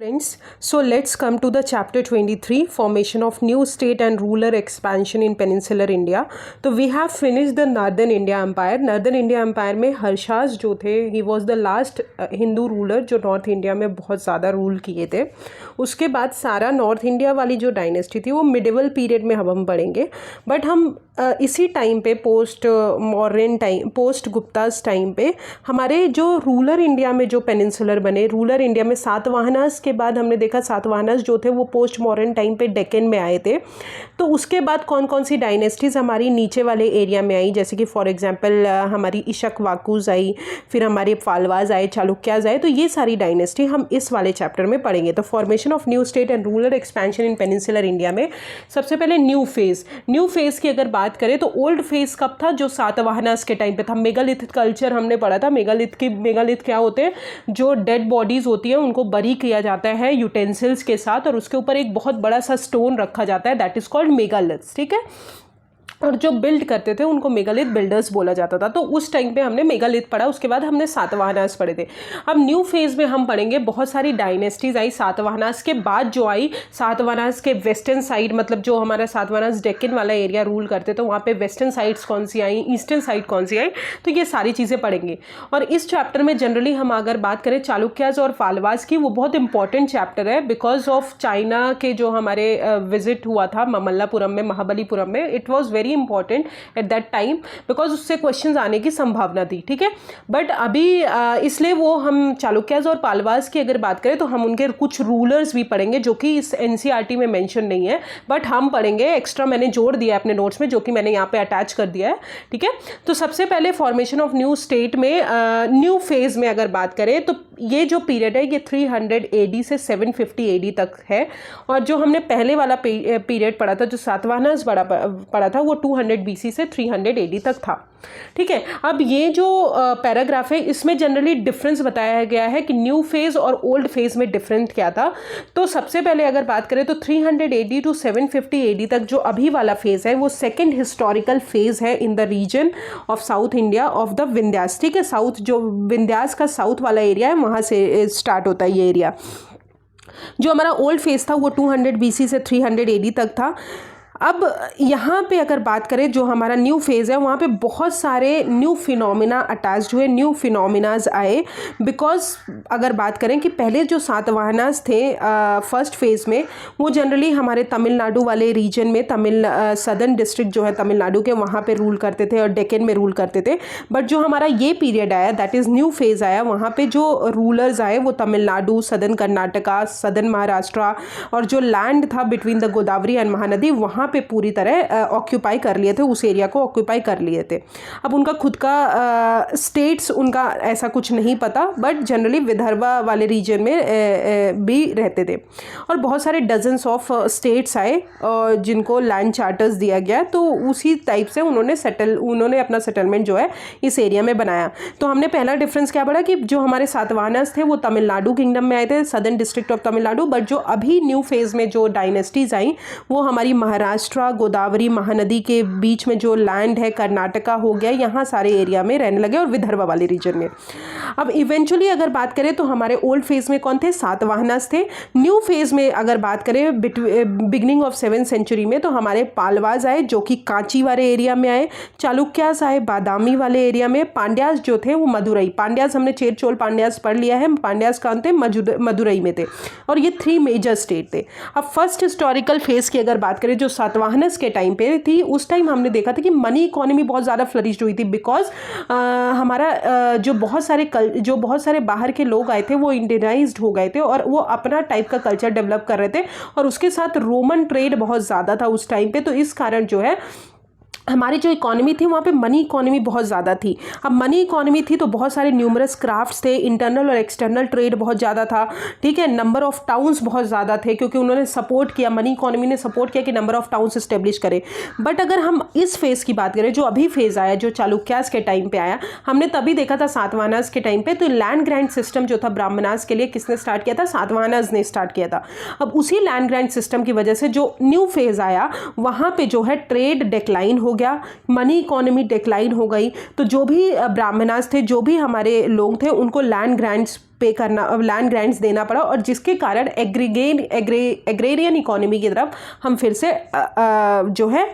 Friends, so let's come to the chapter 23, formation of new state and ruler expansion in peninsular India. तो we have finished the Northern India Empire. Northern India Empire में हर्षास जो थे, he was the last Hindu ruler जो north India में बहुत ज़्यादा rule किए थे. उसके बाद सारा नॉर्थ इंडिया वाली जो डायनेस्टी थी वो मिडिवल पीरियड में हम पढ़ेंगे. बट हम इसी टाइम पे post modern time, post Guptas time पे हमारे जो रूलर इंडिया में जो पेनिनसुलर बने, रूलर इंडिया में सातवाहनास के बाद हमने देखा सातवाहनास जो थे वो पोस्ट मॉडर्न टाइम पे डेक्कन में आए थे. तो उसके बाद कौन कौन सी डायनेस्टीज़ हमारी नीचे वाले एरिया में आई, जैसे कि फॉर एग्जांपल हमारी इशकवाकुज आई, फिर हमारे पालवाज आए, चालुक्याज आए. तो ये सारी डायनेस्टी हम इस वाले चैप्टर में पढ़ेंगे. तो formation of new state and ruler expansion in peninsular India में सबसे पहले न्यू फेज़ की अगर बात करें तो ओल्ड फेज़ कब था, जो सातवाहनास के टाइम पे था. मेगालिथ कल्चर हमने पढ़ा था. मेगालिथ क्या होते हैं, जो डेड बॉडीज़ होती है उनको बरी किया जाता है यूटेंसिल्स के साथ और उसके ऊपर एक बहुत बड़ा सा स्टोन रखा जाता है, दैट इज़ कॉल्ड मेगालिथ्स. ठीक है. और जो बिल्ड करते थे उनको मेगालिथ बिल्डर्स बोला जाता था. तो उस टाइम पे हमने मेगालिथ पढ़ा. उसके बाद हमने सातवाहनास पढ़े थे. अब न्यू फेज़ में हम पढ़ेंगे बहुत सारी डायनेस्टीज़ आई सातवाहनास के बाद जो आई. सातवाहनास के वेस्टर्न साइड, मतलब जो हमारा सातवाहनास डेक्कन वाला एरिया रूल करते तो वहाँ पे वेस्टर्न साइड्स कौन सी आई, ईस्टर्न साइड कौन सी आई, तो ये सारी चीज़ें पढ़ेंगे. और इस चैप्टर में जनरली हम अगर बात करें चालुक्याज और पालवाज की, वो बहुत इंपॉर्टेंट चैप्टर है बिकॉज ऑफ चाइना के जो हमारे विजिट हुआ था ममल्लापुरम में, महाबलीपुरम में. It was very important at that time because उससे क्वेश्चंस आने की संभावना थी. ठीक है. बट अभी इसलिए वो हम चालुक्याज और पालवाज की अगर बात करें तो हम उनके कुछ रूलर्स भी पढ़ेंगे जो कि इस एनसीईआरटी में मेंशन नहीं है, बट हम पढ़ेंगे. एक्स्ट्रा मैंने जोड़ दिया है अपने नोट्स में, जो कि मैंने यहाँ पे अटैच कर दिया है. ठीक है. तो सबसे पहले फॉर्मेशन ऑफ न्यू स्टेट में न्यू फेज में अगर बात करें तो ये जो पीरियड है ये 300 AD से 750 AD तक है. और जो हमने पहले वाला पीरियड पढ़ा था, जो सातवाहनास पढ़ा था, वो 200 BC से 300 AD तक था. ठीक है. अब ये जो पैराग्राफ है इसमें जनरली डिफरेंस बताया गया है कि न्यू फेज और ओल्ड फेज में डिफरेंट क्या था. तो सबसे पहले अगर बात करें तो 300 AD टू 750 AD तक जो अभी वाला फेज है वो सेकेंड हिस्टोरिकल फेज है in the region of south India of the Vindhyas. ठीक है. साउथ जो विंध्यास का साउथ वाला एरिया है वहाँ से स्टार्ट होता है ये एरिया. जो हमारा ओल्ड फेज था वो 200 BC से 300 AD तक था. अब यहाँ पे अगर बात करें जो हमारा न्यू फेज़ है वहाँ पे बहुत सारे न्यू फिनोमिना अटैच हुए, न्यू फिनोमिनाज आए. बिकॉज अगर बात करें कि पहले जो सातवाहनास थे फर्स्ट फेज़ में वो जनरली हमारे तमिलनाडु वाले रीजन में, सदर्न डिस्ट्रिक्ट जो है तमिलनाडु के, वहाँ पे रूल करते थे और डेक्कन में रूल करते थे. बट जो हमारा ये पीरियड आया दैट इज़ न्यू फेज़ आया, वहाँ पे जो रूलर्स आए वो तमिलनाडु, सदर्न कर्नाटका, सदर्न महाराष्ट्र और जो लैंड था between the Godavari and Mahanadi वहाँ पे पूरी तरह ऑक्यूपाई कर लिए थे, उस एरिया को ऑक्यूपाई कर लिए थे. अब उनका खुद का स्टेट्स उनका ऐसा कुछ नहीं पता, बट जनरली विदर्भा वाले रीजन में भी रहते थे. और बहुत सारे डजन्स ऑफ स्टेट्स आए जिनको लैंड चार्टर्स दिया गया. तो उसी टाइप से उन्होंने अपना सेटलमेंट जो है इस एरिया में बनाया. तो हमने पहला डिफरेंस क्या पढ़ा कि जो हमारे सातवाहनास थे वो तमिलनाडु किंगडम में आए थे, southern district of Tamil Nadu. But जो अभी न्यू फेज में जो डायनेस्टीज आई वो हमारी महाराष्ट्र, गोदावरी, महानदी के बीच में जो लैंड है, कर्नाटका हो गया, यहाँ सारे एरिया में रहने लगे और विदर्भ वाले रीजन में. अब इवेंचुअली अगर बात करें तो हमारे ओल्ड फेज में कौन थे, सातवाहनास थे. न्यू फेज में अगर बात करें बिगनिंग ऑफ 7th सेंचुरी में तो हमारे पालवाज आए जो कि कांची वाले एरिया में आए, चालुक्यास आए बादामी वाले एरिया में, पांड्यास जो थे वो मदुरई, पांड्यास हमने चेर चोल पांड्यास पढ़ लिया है, पांड्यास कौन थे, मदुरई में थे. और ये 3 मेजर स्टेट थे. अब फर्स्ट हिस्टोरिकल फेज की अगर बात करें जो सातवाहनास के टाइम पे थी, उस टाइम हमने देखा था कि मनी इकोनॉमी बहुत ज़्यादा फ्लरिश्ड हुई थी. बिकॉज हमारा जो बहुत सारे बाहर के लोग आए थे वो इंडियनाइज्ड हो गए थे और वो अपना टाइप का कल्चर डेवलप कर रहे थे. और उसके साथ रोमन ट्रेड बहुत ज़्यादा था उस टाइम पे. तो इस कारण जो है हमारी जो इकोनॉमी थी वहाँ पे मनी इकोनॉमी बहुत ज़्यादा थी. अब मनी इकोनॉमी थी तो बहुत सारे न्यूमरस क्राफ्ट्स थे, इंटरनल और एक्सटर्नल ट्रेड बहुत ज़्यादा था. ठीक है. नंबर ऑफ टाउन्स बहुत ज़्यादा थे क्योंकि उन्होंने सपोर्ट किया, मनी इकोनॉमी ने सपोर्ट किया कि नंबर ऑफ टाउन्स इस्टेब्लिश करें. बट अगर हम इस फेज़ की बात करें जो अभी फेज़ आया, जो चालुक्यास के टाइम पे आया, हमने तभी देखा था सातवाहनास के टाइम पे. तो लैंड ग्रांट सिस्टम जो था ब्राह्मणास के लिए किसने स्टार्ट किया था, सातवाहनास ने स्टार्ट किया था. अब उसी लैंड ग्रांट सिस्टम की वजह से जो न्यू फेज़ आया वहाँ पे जो है ट्रेड डिक्लाइन हो गया, मनी इकोनॉमी डिक्लाइन हो गई. तो जो भी ब्राह्मणास थे, जो भी हमारे लोग थे, उनको लैंड ग्रांट्स पे करना, लैंड ग्रांट्स देना पड़ा, और जिसके कारण एग्रेरियन इकोनॉमी की तरफ हम फिर से जो है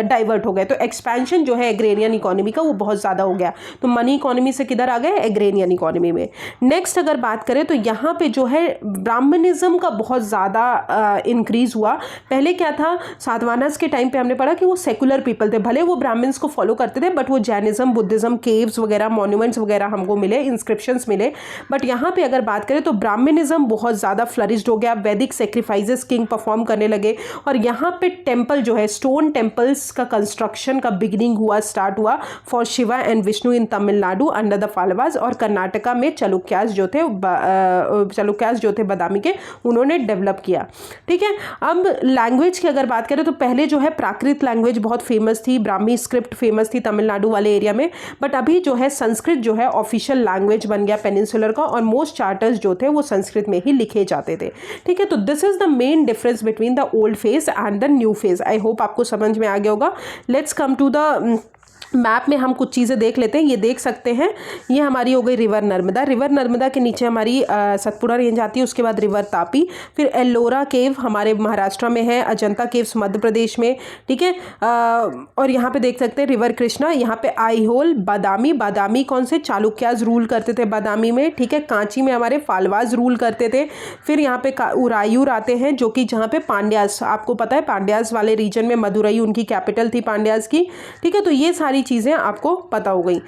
डाइवर्ट हो गए। तो एक्सपेंशन जो है एग्रेरियन इकोनॉमी का वो बहुत ज़्यादा हो गया, तो मनी इकोनॉमी से किधर आ गए, एग्रेरियन इकोनॉमी में। नेक्स्ट अगर बात करें तो यहाँ पे जो है ब्राह्मणिज्म का बहुत ज़्यादा इंक्रीज हुआ। पहले क्या था, सातवाहनास के टाइम पे हमने पढ़ा कि वो सेकुलर पीपल थे, भले वो ब्राह्मण्स को फॉलो करते थे, बट वो जैनिज्म, बुद्धिज्म, केव्स वगैरह, मॉन्यूमेंट्स वगैरह हमको मिले, इंस्क्रिप्शंस मिले। बट यहाँ पे अगर बात करें तो ब्राह्मणिज्म बहुत ज़्यादा फ्लरिश्ड हो गया, वैदिक सेक्रीफाइसेस किंग परफॉर्म करने लगे, और यहाँ पे टेम्पल जो है, स्टोन टेम्पल्स का कंस्ट्रक्शन का बिगिनिंग हुआ, स्टार्ट हुआ for Shiva and Vishnu in Tamil Nadu under the Palwas, और कर्नाटका में चालुक्यास जो थे बादामी के, उन्होंने डेवलप किया। ठीक है, अब लैंग्वेज की अगर बात करें तो पहले जो है प्राकृत लैंग्वेज बहुत फेमस थी, ब्राह्मी स्क्रिप्ट फेमस थी तमिलनाडु वाले एरिया में, बट अभी जो है संस्कृत जो है ऑफिशियल लैंग्वेज बन गया पेनिनसुलर का, और मोस्ट चार्टर्स जो थे वो संस्कृत में ही लिखे जाते थे। ठीक है, तो this is the main difference between the old phase and the new phase. I hope आपको समझ में आ गया होगा। Let's come to the map में हम कुछ चीज़ें देख लेते हैं। ये देख सकते हैं, ये हमारी हो गई रिवर नर्मदा। रिवर नर्मदा के नीचे हमारी सतपुड़ा रेंज आती है, उसके बाद रिवर तापी, फिर एल्लोरा केव हमारे महाराष्ट्र में है, अजंता केव्स मध्य प्रदेश में। ठीक है, और यहाँ पे देख सकते हैं रिवर कृष्णा, यहाँ पे आईहोल, बादामी। बादामी कौन से, चालुक्यास रूल करते थे बादामी में। ठीक है, कांची में हमारे फालवाज रूल करते थे। फिर यहाँ पे उरायूर आते हैं, जो कि जहाँ पे पांड्यास, आपको पता है पांड्यास वाले रीजन में मदुरई उनकी कैपिटल थी पांड्यास की। ठीक है, तो ये सारी चीजें आपको पता हो गई।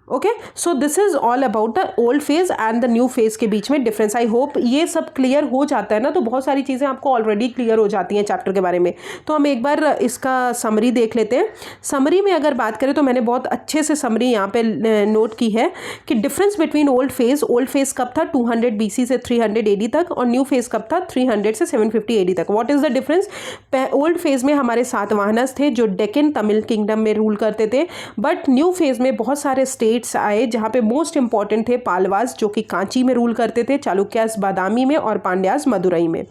Okay, so this is all about the old phase and the new phase के बीच में डिफरेंस। आई होप ये सब क्लियर हो जाता है ना, तो बहुत सारी चीज़ें आपको ऑलरेडी क्लियर हो जाती हैं चैप्टर के बारे में। तो हम एक बार इसका समरी देख लेते हैं। समरी में अगर बात करें तो मैंने बहुत अच्छे से समरी यहाँ पे नोट की है कि डिफरेंस बिटवीन ओल्ड फेज कब था, 200 BC से 300 AD तक, और न्यू फेज कब था, 300 से 750 AD तक। What is the difference? Old phase में हमारे सातवाहनस थे जो डेक्कन तमिल किंगडम में रूल करते थे, बट न्यू फेज में बहुत सारे स्टेट आए जहां पे मोस्ट इंपॉर्टेंट थे पालवास जो कि कांची में रूल करते थे, चालुक्यास बादामी में, और पांड्यास मदुरई में।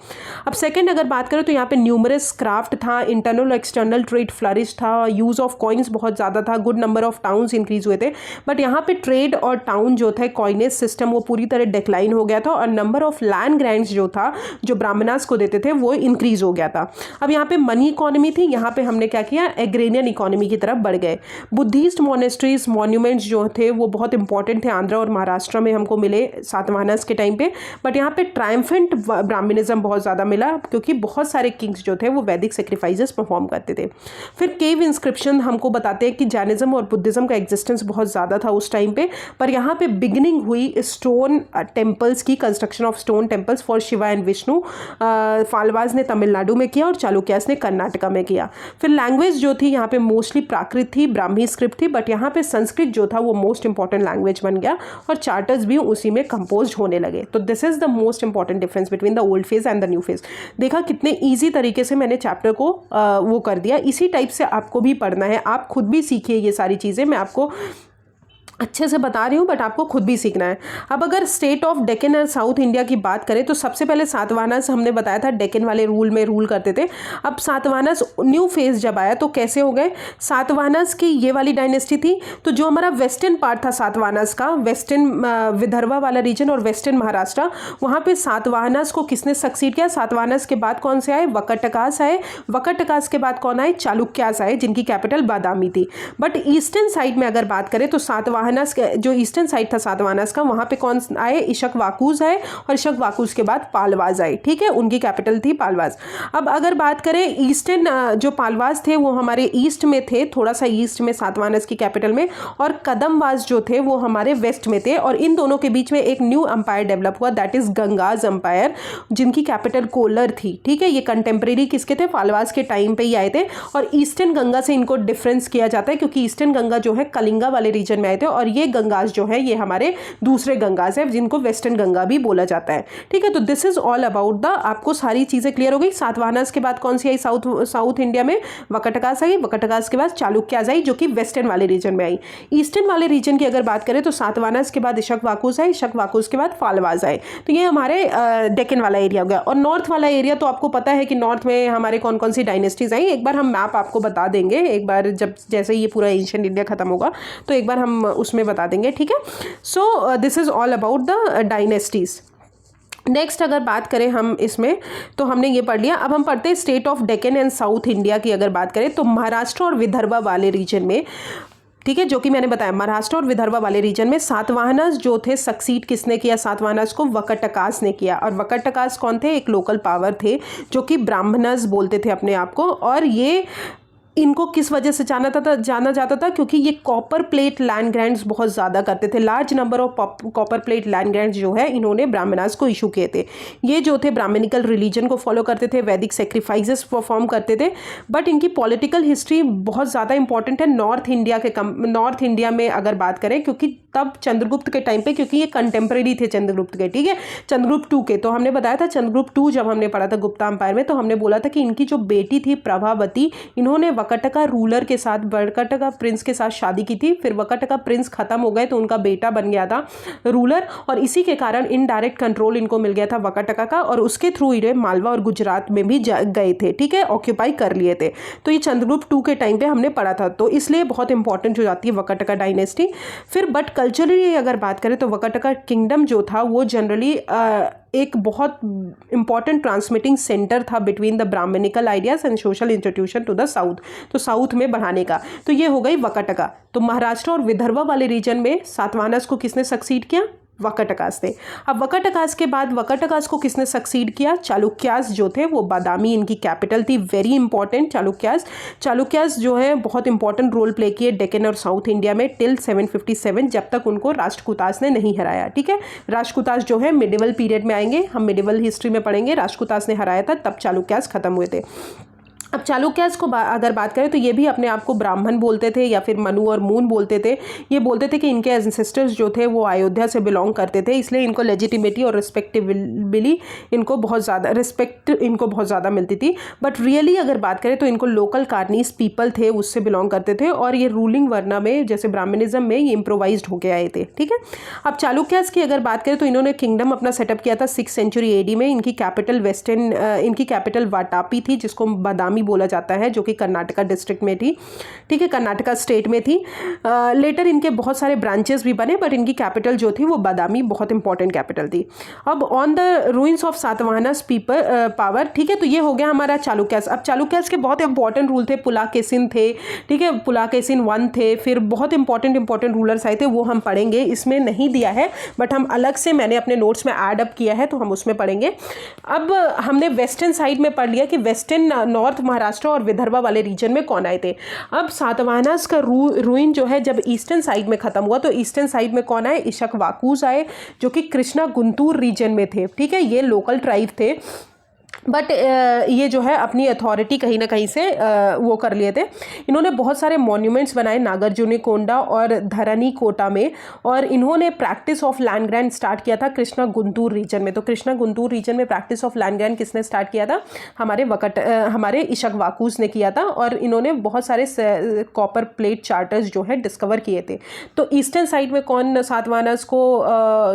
अब सेकंड अगर बात करें तो यहाँ पे न्यूमरस क्राफ्ट था, इंटरनल और एक्सटर्नल ट्रेड फ्लरिश था, यूज ऑफ कॉइन्स बहुत ज़्यादा था, good number of towns increase हुए थे। बट यहाँ पे ट्रेड और टाउन जो थे, कॉइनेज सिस्टम वो पूरी तरह डिक्लाइन हो गया था, और नंबर ऑफ लैंड ग्रांट्स जो था जो ब्राह्मणास को देते थे वो इंक्रीज हो गया था। अब यहाँ पे मनी इकोनॉमी थी, यहाँ पे हमने क्या किया, एग्रेरियन इकोनॉमी की तरफ बढ़ गए। बुद्धिस्ट मोनेस्ट्रीज, मॉन्यूमेंट्स जो थे वो बहुत इंपॉर्टेंट थे, आंध्र और महाराष्ट्र में हमको मिले सातवाहनस के टाइम पे। बट यहाँ पे ट्रायम्फेंट ब्राह्मणिज्म बहुत ज़्यादा मिला, क्योंकि बहुत सारे किंग्स जो थे वो वैदिक सेक्रीफाइसेस परफॉर्म करते थे। फिर केव इंस्क्रिप्शन हमको बताते हैं कि जैनिज्म और बुद्धिज्म का एग्जिस्टेंस बहुत ज़्यादा था उस टाइम पे, पर यहाँ पे बिगिनिंग हुई स्टोन टेम्पल्स की, construction of stone temples for Shiva and Vishnu. Pallavas ने तमिलनाडु में किया और चालुक्यास ने कर्नाटका में किया। फिर लैंग्वेज जो थी यहाँ पे मोस्टली प्राकृत थी, ब्राह्मी स्क्रिप्ट थी, बट यहाँ पे संस्कृत जो था वो मोस्ट इंपॉर्टेंट लैंग्वेज बन गया, और चार्टर्स भी उसी में कंपोज होने लगे। तो this is the most important difference between the old phase and the new phase. देखा कितने ईजी तरीके से मैंने चैप्टर को वो कर दिया। इसी टाइप से आपको भी पढ़ना है, आप खुद भी सीखिए ये सारी चीज़ें, मैं आपको अच्छे से बता रही हूँ बट आपको खुद भी सीखना है। अब अगर स्टेट ऑफ डेक्कन और साउथ इंडिया की बात करें तो सबसे पहले सातवाहनस हमने बताया था डेक्कन वाले रूल में रूल करते थे। अब सातवाहनस न्यू फेज जब आया तो कैसे हो गए, सातवाहनस की ये वाली डायनेस्टी थी, तो जो हमारा वेस्टर्न पार्ट था सातवाहनस का, वेस्टर्न विदर्भा वाला रीजन और वेस्टर्न महाराष्ट्र, वहाँ पे सातवाहनस को किसने सक्सीड किया? सातवाहनस के बाद कौन से आए? वकटकास आए। वकटकास के बाद कौन आए? चालुक्यास आए, जिनकी कैपिटल बादामी थी। बट ईस्टर्न साइड में अगर बात करें तो सातवाहनस जो ईस्टर्न साइड था सातवाहनस का, वहां पे कौन आए? इशकवाकुस आए, और इशकवाकुस के बाद पालवाज आए। ठीक है, उनकी कैपिटल थी पालवाज। अब अगर बात करें ईस्टर्न जो पालवाज थे वो हमारे ईस्ट में थे, थोड़ा सा ईस्ट में सातवाहनस की कैपिटल में, और कदमवाज जो थे वो हमारे वेस्ट में थे, और इन दोनों के बीच में एक न्यू अंपायर डेवलप हुआ, दैट इज गंगाज अंपायर, जिनकी कैपिटल कोलर थी। ठीक है, ये कंटेम्प्रेरी किसके थे? पालवाज के टाइम पे ही आए थे, और ईस्टर्न गंगा से इनको डिफरेंस किया जाता है, क्योंकि ईस्टर्न गंगा जो है कलिंगा वाले रीजन में आए थे, और ये गंगास जो है ये हमारे दूसरे गंगास है, जिनको वेस्टर्न गंगा भी बोला जाता है। ठीक है, तो this is all about the, आपको सारी चीजें क्लियर हो गई। सातवाहनस के बाद कौन सी आई? साउथ इंडिया में वकटकास आई, वकटकास के बाद चालुक्यास आई, जो कि वेस्टर्न वाले रीजन में आई। ईस्टर्न वाले रीजन की अगर बात करें तो सातवाहनस के बाद इशकवाकुस आई, इशकवाकुस के बाद फालवाज आए। तो ये हमारे डेक्कन वाला एरिया हो गया। और नॉर्थ वाला एरिया तो आपको पता है कि नॉर्थ में हमारे कौन कौन सी डायनेस्टीज आई, एक बार हम मैप आपको बता देंगे, एक बार जब जैसे ये पूरा एंशिएंट इंडिया खत्म होगा तो एक बार हम उसमें बता देंगे, ठीक है। So this is all about the dynasties. Next अगर बात करें हम इसमें, तो हमने ये पढ़ लिया। अब हम पढ़ते हैं state of Deccan and south India की अगर बात करें, तो महाराष्ट्र और विदर्भ वाले रीजन में, ठीक है, जो कि मैंने बताया महाराष्ट्र और विदर्भ वाले रीजन में सातवाहनस जो थे, सक्सीड किसने किया सातवाहनस को? वकटकास ने किया। और वकटकास कौन थे? एक लोकल पावर थे जो कि ब्राह्मणस बोलते थे अपने आप को। और ये इनको किस वजह से जाना जाता था? क्योंकि ये कॉपर प्लेट लैंड ग्रांट्स बहुत ज़्यादा करते थे। Large number of copper plate land grants जो है इन्होंने ब्राह्मणास को इशू किए थे। ये जो थे ब्राह्मणिकल रिलीजन को फॉलो करते थे, वैदिक सेक्रीफाइसेस परफॉर्म करते थे। बट इनकी पॉलिटिकल हिस्ट्री बहुत ज़्यादा इंपॉर्टेंट है नॉर्थ इंडिया में अगर बात करें, क्योंकि तब चंद्रगुप्त के टाइम पे, क्योंकि ये कंटेम्प्रेरी थे चंद्रगुप्त के, ठीक है, चंद्रगुप्त 2 के। तो हमने बताया था चंद्रगुप्त 2 जब हमने पढ़ा था गुप्ता एम्पायर में, तो हमने बोला था कि इनकी जो बेटी थी प्रभावती, इन्होंने वकटका रूलर के साथ, वकटका प्रिंस के साथ शादी की थी। फिर वकटका प्रिंस खत्म हो गए तो उनका बेटा बन गया था रूलर, और इसी के कारण इनडायरेक्ट कंट्रोल इनको मिल गया था वकटका का, और उसके थ्रू ये मालवा और गुजरात में भी गए थे, ठीक है, ऑक्यूपाई कर लिए थे। तो ये चंद्रगुप्त 2 के टाइम पे हमने पढ़ा था, तो इसलिए बहुत इंपॉर्टेंट हो जाती है वकटका डायनेस्टी। फिर बट कल्चरली अगर बात करें तो वकटका किंगडम जो था वो जनरली एक बहुत इंपॉर्टेंट ट्रांसमिटिंग सेंटर था between the Brahmanical ideas and social institution to the south, तो साउथ में बढ़ाने का। तो ये हो गई वकटका। तो महाराष्ट्र और विदर्भ वाले रीजन में सातवाहनस को किसने सक्सीड किया? वकटकास ने। अब वकटकास के बाद वकटकास को किसने सक्सीड किया? चालुक्यास जो थे, वो बादामी इनकी कैपिटल थी, वेरी इंपॉर्टेंट। चालुक्यास जो है बहुत इंपॉर्टेंट रोल प्ले किए डेक्कन और साउथ इंडिया में टिल 757, जब तक उनको राष्ट्रकूटास ने नहीं हराया, ठीक है। राष्ट्रकूटास जो है मिडिवल पीरियड में आएंगे, हम मिडिवल हिस्ट्री में पढ़ेंगे, राष्ट्रकूटास ने हराया था, तब चालुक्यास खत्म हुए थे। अब चालुक्यास को अगर बात करें तो ये भी अपने आप को ब्राह्मण बोलते थे या फिर मनु और मून बोलते थे। ये बोलते थे कि इनके एंसेस्टर्स जो थे वो अयोध्या से बिलोंग करते थे, इसलिए इनको लेजिटिमेटी और रिस्पेक्टेबिली इनको बहुत ज़्यादा मिलती थी। बट रियली अगर बात करें तो इनको लोकल कार्नीस पीपल थे उससे बिलोंग करते थे, और ये रूलिंग वर्ना में जैसे ब्राह्मणिज्म में ये इम्प्रोवाइज्ड होके आए थे, ठीक है। अब चालुक्यास की अगर बात करें तो इन्होंने किंगडम अपना सेटअप किया था 6th सेंचुरी AD में। इनकी कैपिटल वाटापी थी, जिसको बादामी बोला जाता है, जो कि कर्नाटका डिस्ट्रिक्ट में थी, ठीक है, कर्नाटका स्टेट में थी। लेटर इनके बहुत सारे ब्रांचेस भी बने, बट इनकी कैपिटल जो थी वो बादामी बहुत इंपॉर्टेंट कैपिटल थी। अब on the ruins of Satavahanas power, ठीक है, तो ये हो गया हमारा चालुक्यास। अब चालुक्यास के बहुत इंपॉर्टेंट रूल थे, पुलाकेशिन थे, ठीक है, पुलाकेशिन 1 थे, फिर बहुत इंपॉर्टेंट रूलर्स आए थे, वो हम पढ़ेंगे, इसमें नहीं दिया है बट हम अलग से मैंने अपने नोट्स में ऐड अप किया है, तो हम उसमें पढ़ेंगे। अब हमने वेस्टर्न साइड में पढ़ लिया कि वेस्टर्न नॉर्थ महाराष्ट्र और विदर्भ वाले रीजन में कौन आए थे। अब सातवाहनस का रूइन जो है जब ईस्टर्न साइड में खत्म हुआ, तो ईस्टर्न साइड में कौन आए? इक्ष्वाकुस आए, जो कि कृष्णा गुंटूर रीजन में थे, ठीक है, ये लोकल ट्राइब थे, बट ये जो है अपनी अथॉरिटी कहीं ना कहीं से वो कर लिए थे। इन्होंने बहुत सारे मॉन्यूमेंट्स बनाए नागार्जुनिकोंडा और धरनी कोटा में, और इन्होंने practice of land grand start किया था कृष्णा गुंटूर रीजन में। तो कृष्णा गुंटूर रीजन में प्रैक्टिस ऑफ लैंड ग्रैंड किसने स्टार्ट किया था? हमारे इक्ष्वाकुस ने किया था, और इन्होंने बहुत सारे कॉपर प्लेट चार्टर्स जो है डिस्कवर किए थे। तो ईस्टर्न साइड में कौन सातवाहनस को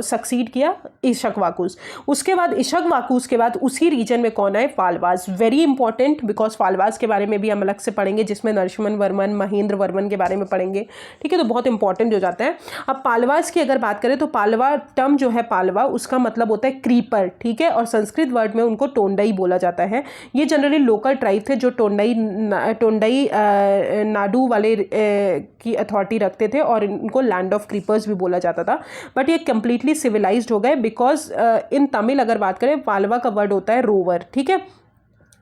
सक्सीड किया? इक्ष्वाकुस। उसके बाद इक्ष्वाकुस के बाद उसी रीजन में कौन है? Palwas. Very important, because Palwas के बारे में भी हम अलग से पढ़ेंगे, जिसमें नरसिम्हन वर्मन, महेंद्र वर्मन के बारे में पढ़ेंगे, ठीक है, तो बहुत इंपॉर्टेंट हो जाता है। अब पालवास की अगर बात करें तो पालवा टर्म जो है पालवा, उसका मतलब होता है क्रीपर, ठीक है, और संस्कृत वर्ड में उनको टोंडई बोला जाता है। ये जनरली लोकल ट्राइब थे जो टोंडई नाडू वाले की अथॉरिटी रखते थे, और इनको लैंड ऑफ क्रीपर्स भी बोला जाता था। बट ये कंप्लीटली सिविलाइज्ड हो गए, बिकॉज इन तमिल अगर बात करें पालवा का वर्ड होता है रोवर, ठीक है।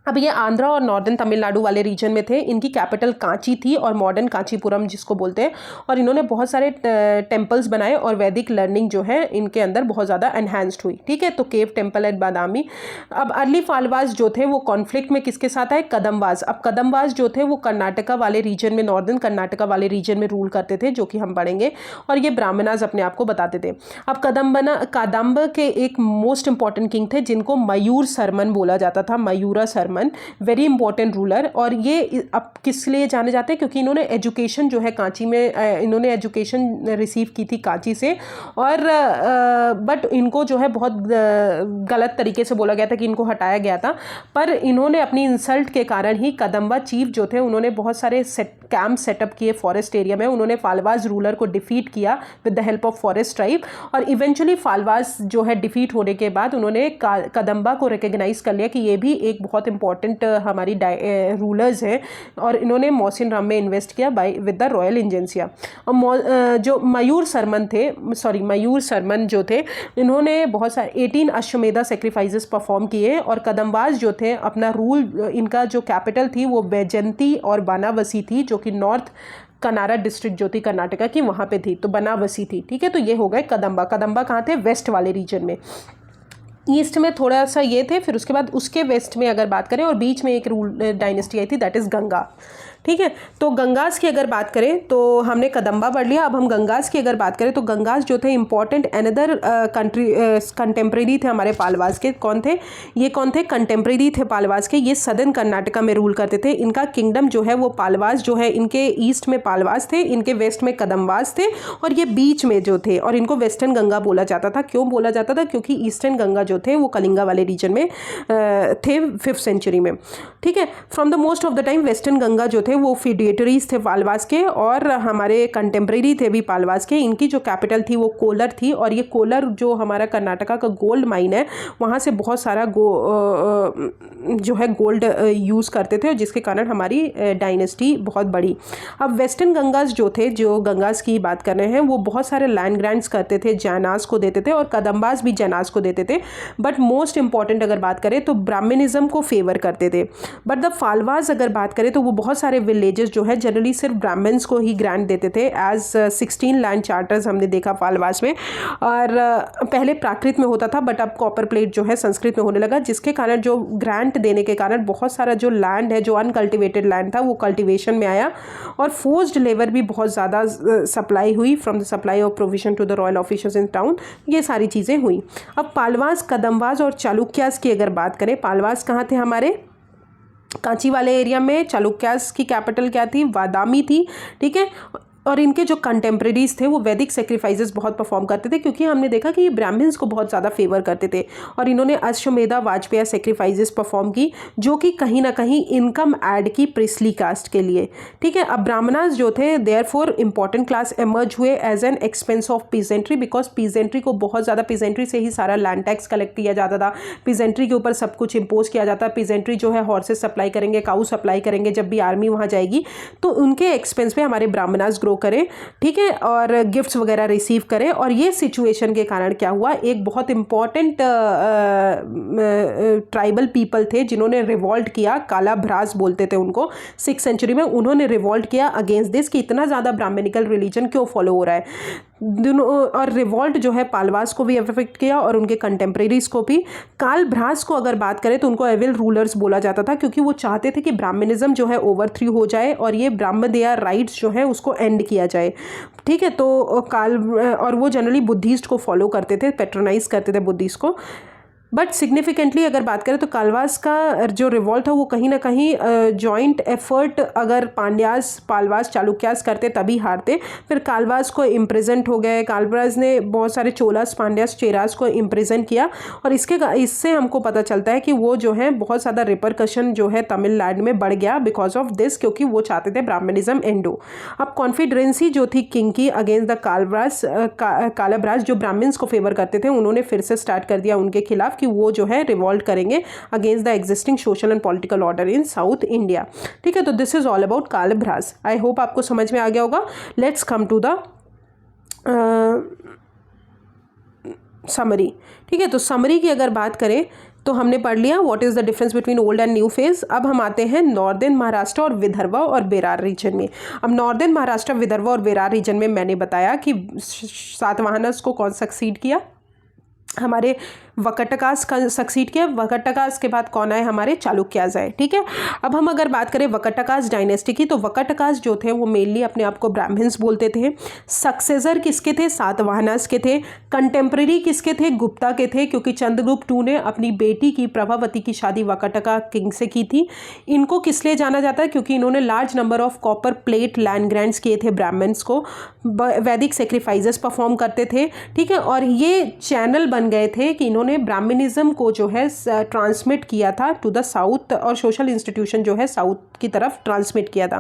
अब ये आंध्रा और नॉर्दर्न तमिलनाडु वाले रीजन में थे। इनकी कैपिटल कांची थी, और मॉडर्न कांचीपुरम जिसको बोलते हैं, और इन्होंने बहुत सारे टेम्पल्स बनाए, और वैदिक लर्निंग जो है इनके अंदर बहुत ज़्यादा एनहांस्ड हुई, ठीक है। तो केव टेम्पल एट बादामी। अब अर्ली पालवास जो थे वो कॉन्फ्लिक्ट में किसके साथ आए? कदमवास। अब कदमवास जो थे वो कर्नाटका वाले रीजन में, नॉर्दर्न कर्नाटका वाले रीजन में रूल करते थे, जो कि हम पढ़ेंगे, और ये ब्राह्मणास अपने आप को बताते थे। अब कदम्ब के एक मोस्ट इंपॉर्टेंट किंग थे जिनको मयूर सरमन बोला जाता था, Mayura Sharman, very important ruler. और ये अब किस लिए जाने जाते हैं? क्योंकि इन्होंने एजुकेशन जो है कांची में, इन्होंने एजुकेशन रिसीव की थी कांची से, और बट इनको जो है बहुत गलत तरीके से बोला गया था कि इनको हटाया गया था। पर इन्होंने अपनी इंसल्ट के कारण ही कदम्बा चीफ जो थे उन्होंने बहुत सारे कैंप सेटअप किए फॉरेस्ट एरिया में, उन्होंने फालवाज रूलर को डिफीट किया with the help of forest tribe, और इवेंचुअली फालवाज जो है डिफीट होने के बाद उन्होंने कदम्बा को रिकग्नाइज कर लिया कि ये भी एक बहुत इंपॉर्टेंट हमारी रूलर्स हैं, और इन्होंने मौसिन राम में इन्वेस्ट किया बाय विद द रॉयल इंजेंसिया। और जो मयूर सरमन जो थे, इन्होंने बहुत सारे 18 अश्वमेधा सेक्रीफाइसेस परफॉर्म किए, और कदम्बाज जो थे अपना रूल, इनका जो कैपिटल थी वो बैजंती और बनावसी थी, जो कि नॉर्थ कनारा डिस्ट्रिक्ट जो थी कर्नाटका की वहाँ पे थी, तो बनावसी थी। ठीक है, तो ये हो गए कदम्बा। कदम्बा कहाँ थे? वेस्ट वाले रीजन में। ईस्ट में थोड़ा सा ये थे, फिर उसके बाद उसके वेस्ट में अगर बात करें, और बीच में एक रूल डायनेस्टी आई थी, दैट इज़ गंगा। ठीक है, तो गंगास की अगर बात करें तो हमने कदम्बा पढ़ लिया, अब हम गंगास की अगर बात करें तो गंगास जो थे इंपॉर्टेंट अनदर कंटेम्प्रेरी थे हमारे पालवास के। कौन थे ये? कौन थे? कंटेम्प्रेरी थे पालवास के। ये सदर्न कर्नाटका में रूल करते थे। इनका किंगडम जो है वो पालवास जो है, इनके ईस्ट में पालवास थे, इनके वेस्ट में कदम्बास थे, और ये बीच में जो थे, और इनको वेस्टर्न गंगा बोला जाता था। क्यों बोला जाता था? क्योंकि ईस्टर्न गंगा जो थे वो कलिंगा वाले रीजन में थे 5th सेंचुरी में। ठीक है, from the most of the time western Ganga जो थे वो फिडिएटरीज थे पालवास के, और हमारे कंटेम्प्रेरी थे भी पालवास के। इनकी जो कैपिटल थी वो कोलर थी, और ये कोलर जो हमारा कर्नाटका का गोल्ड माइन है, वहाँ से बहुत सारा जो है गोल्ड यूज़ करते थे, और जिसके कारण हमारी डायनेस्टी बहुत बड़ी। अब वेस्टर्न गंगास जो थे, जो गंगास की बात कर रहे हैं, वो बहुत सारे लैंड ग्रांट्स करते थे, जैनास को देते थे, और कदम्बास भी जैनास को देते थे। बट मोस्ट इंपॉर्टेंट अगर बात करें तो ब्राह्मणिज्म को फेवर करते थे। बट द फालवाज अगर बात करें तो वो बहुत सारे विलेजेस जो है जनरली सिर्फ ब्राह्मण्स को ही ग्रांट देते थे, एज 16 लैंड चार्टर्स हमने देखा फालवास में। और पहले प्राकृत में होता था, बट अब कॉपर प्लेट जो है संस्कृत में होने लगा, जिसके कारण जो ग्रांट देने के कारण बहुत सारा जो लैंड है, जो अनकल्टिवेटेड लैंड था, वो कल्टिवेशन में आया, और फोर्स्ड लेबर भी बहुत ज़्यादा सप्लाई हुई, from the supply of provision to the royal officers in town. ये सारी चीज़ें हुई। अब पालवास, कदम्बाज और चालुक्यास की अगर बात करें, पालवास कहाँ थे? हमारे कांची वाले एरिया में। चालुक्यास की कैपिटल क्या थी? वादामी थी। ठीक है, और इनके जो कंटेम्प्रेरीज थे वो वैदिक सेक्रीफाइसेस बहुत परफॉर्म करते थे, क्योंकि हमने देखा कि ये ब्राह्मण्स को बहुत ज़्यादा फेवर करते थे, और इन्होंने अश्वमेधा वाजपेयी सेक्रीफाइसेस परफॉर्म की, जो कि कहीं ना कहीं इनकम ऐड की प्रिस्ली कास्ट के लिए। ठीक है, अब ब्राह्मणास जो थे देयरफॉर इंपॉर्टेंट क्लास एमर्ज हुए as an expense of peasantry, because peasantry को बहुत ज़्यादा, पीजेंट्री से ही सारा लैंड टैक्स कलेक्ट किया जाता था, पीजेंट्री के ऊपर सब कुछ इम्पोज किया जाता। पीजेंट्री जो है हॉर्सेस सप्लाई करेंगे, काऊ सप्लाई करेंगे, जब भी आर्मी वहाँ जाएगी तो उनके एक्सपेंस पे हमारे ब्राह्मणास ग्रो करें। ठीक है, और गिफ्ट्स वगैरह रिसीव करें। और ये सिचुएशन के कारण क्या हुआ, एक बहुत इंपॉर्टेंट ट्राइबल पीपल थे जिन्होंने रिवॉल्ट किया, काला भ्रास बोलते थे उनको, 6th सेंचुरी में। उन्होंने रिवॉल्ट किया अगेंस्ट दिस कि इतना ज़्यादा ब्राह्मणिकल रिलीजन क्यों फॉलो हो रहा है दोनों। और रिवॉल्ट जो है पालवास को भी अफेक्ट किया और उनके कंटेम्प्रेरीज को भी। काल भ्रास को अगर बात करें तो उनको एविल रूलर्स बोला जाता था, क्योंकि वो चाहते थे कि ब्राह्मणिज्म जो है ओवरथ्रो हो जाए, और ये ब्राह्मदेया राइट्स जो है उसको एंड किया जाए। ठीक है, तो काल, और वो जनरली बुद्धिस्ट को फॉलो करते थे, पेट्रोनाइज करते थे बुद्धिस्ट को। बट सिग्निफिकेंटली अगर बात करें तो कालवास का जो रिवॉल्ट था वो कहीं ना कहीं जॉइंट एफर्ट अगर पांड्यास, पालवास, चालुक्यास करते तभी हारते। फिर कालवास को इम्प्रिजेंट हो गए, कालवास ने बहुत सारे चोलास, पांड्यास, चेरास को इम्प्रिजेंट किया, और इससे हमको पता चलता है कि वो जो है बहुत ज़्यादा रिपरकशन जो है तमिलनाडु में बढ़ गया बिकॉज ऑफ दिस, क्योंकि वो चाहते थे ब्राह्मणिज्म एंड हो। अब कॉन्फिडरेंसी जो थी किंग की अगेंस्ट द कालाभ्रास जो ब्राह्मण्स को फेवर करते थे, उन्होंने फिर से स्टार्ट कर दिया उनके खिलाफ कि वो जो है रिवॉल्ट करेंगे against the existing social and political order in south India. ठीक है, तो this is all about Kalabhras. I hope आपको समझ में आ गया होगा। Let's come to the summary. ठीक है, तो समरी की अगर बात करें तो हमने पढ़ लिया what is the difference between old and new phase. अब हम आते हैं नॉर्दर्न महाराष्ट्र और विदर्भ और बेरार रीजन में। अब नॉर्दर्न महाराष्ट्र, विदर्भ और बेरार रीजन में मैंने बताया कि सातवाहनस को कौन सक्सीड किया, हमारे वकटकास का सक्सीड किया। वकटकास के बाद कौन आए, हमारे चालुक्यास आए। ठीक है, अब हम अगर बात करें वकटकास डायनेस्टी की, तो वकटकास जो थे वो मेनली अपने आप को ब्राह्मण्स बोलते थे। सक्सेसर किसके थे, सातवाहनास के थे। कंटेम्प्रेरी किसके थे, गुप्ता के थे, क्योंकि चंद्रगुप्त II ने अपनी बेटी की प्रभावती की शादी वकटका किंग से की थी। इनको किस लिए जाना जाता है, क्योंकि इन्होंने large number of copper plate land grants किए थे ब्राह्मण्स को, वैदिक सेक्रीफाइसेस परफॉर्म करते थे। ठीक है, और ये चैनल बन गए थे कि इन्होंने इन्होंने ब्राह्मणिज्म को जो है ट्रांसमिट किया था टू द साउथ, और सोशल इंस्टीट्यूशन जो है साउथ की तरफ ट्रांसमिट किया था।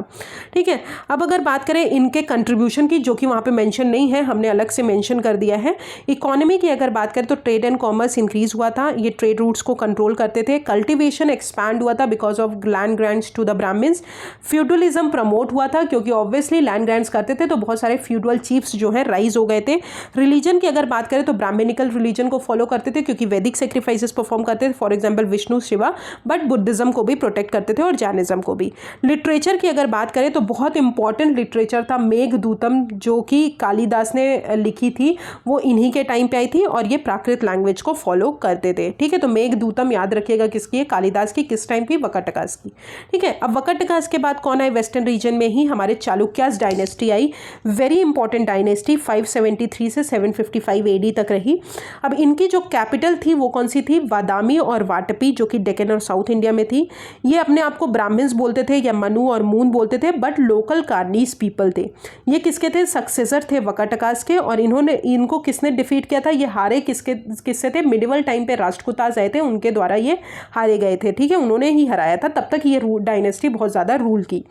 ठीक है, अब अगर बात करें इनके कंट्रीब्यूशन की, जो कि वहाँ पे मेंशन नहीं है, हमने अलग से मेंशन कर दिया है। इकोनॉमी की अगर बात करें तो ट्रेड एंड कॉमर्स इंक्रीज हुआ था, ये ट्रेड रूट्स को कंट्रोल करते थे। कल्टिवेशन एक्सपैंड हुआ था because of land grants to the Brahmans. Feudalism promote हुआ था क्योंकि ऑब्वियसली लैंड ग्रांट्स करते थे तो बहुत सारे फ्यूडल चीफ्स जो है राइज हो गए थे। रिलीजन की अगर बात करें तो ब्राह्मणिकल रिलीजन को फॉलो करते थे क्योंकि वैदिक सेक्रीफाइसेस परफॉर्म करते थे, for example Vishnu Shiva, but Buddhism को भी प्रोटेक्ट करते थे और जैनिज्म को भी। लिटरेचर की अगर बात करें तो बहुत इंपॉर्टेंट लिटरेचर था मेघदूतम, जो कि कालिदास ने लिखी थी, वो इन्हीं के टाइम पे आई थी और ये प्राकृत लैंग्वेज को फॉलो करते थे। ठीक है, तो मेघदूतम याद रखिएगा किसकी है, कालिदास की। किस टाइम की, वकटकास की। ठीक है, अब वकटकास के बाद कौन आए, वेस्टर्न रीजन में ही हमारे चालुक्यास डायनेस्टी आई, वेरी इंपॉर्टेंट डायनेस्टी, 573 से 755 एडी तक रही। अब इनकी जो कैपिटल थी वो कौन सी थी, बादामी और वाटपी, जो कि डेक्कन और साउथ इंडिया में थी। ये अपने आप को ब्राह्मण्स बोलते थे या मनु और मून बोलते थे, बट लोकल कार्नीस पीपल थे। ये किसके थे, सक्सेसर थे वकटकास के, और इनको किसने डिफीट किया था, ये हारे किससे थे, मिडिवल टाइम पे राष्ट्रकूतास आए थे, उनके द्वारा ये हारे गए थे। ठीक है, उन्होंने ही हराया था, तब तक ये डायनेस्टी बहुत ज़्यादा रूल की।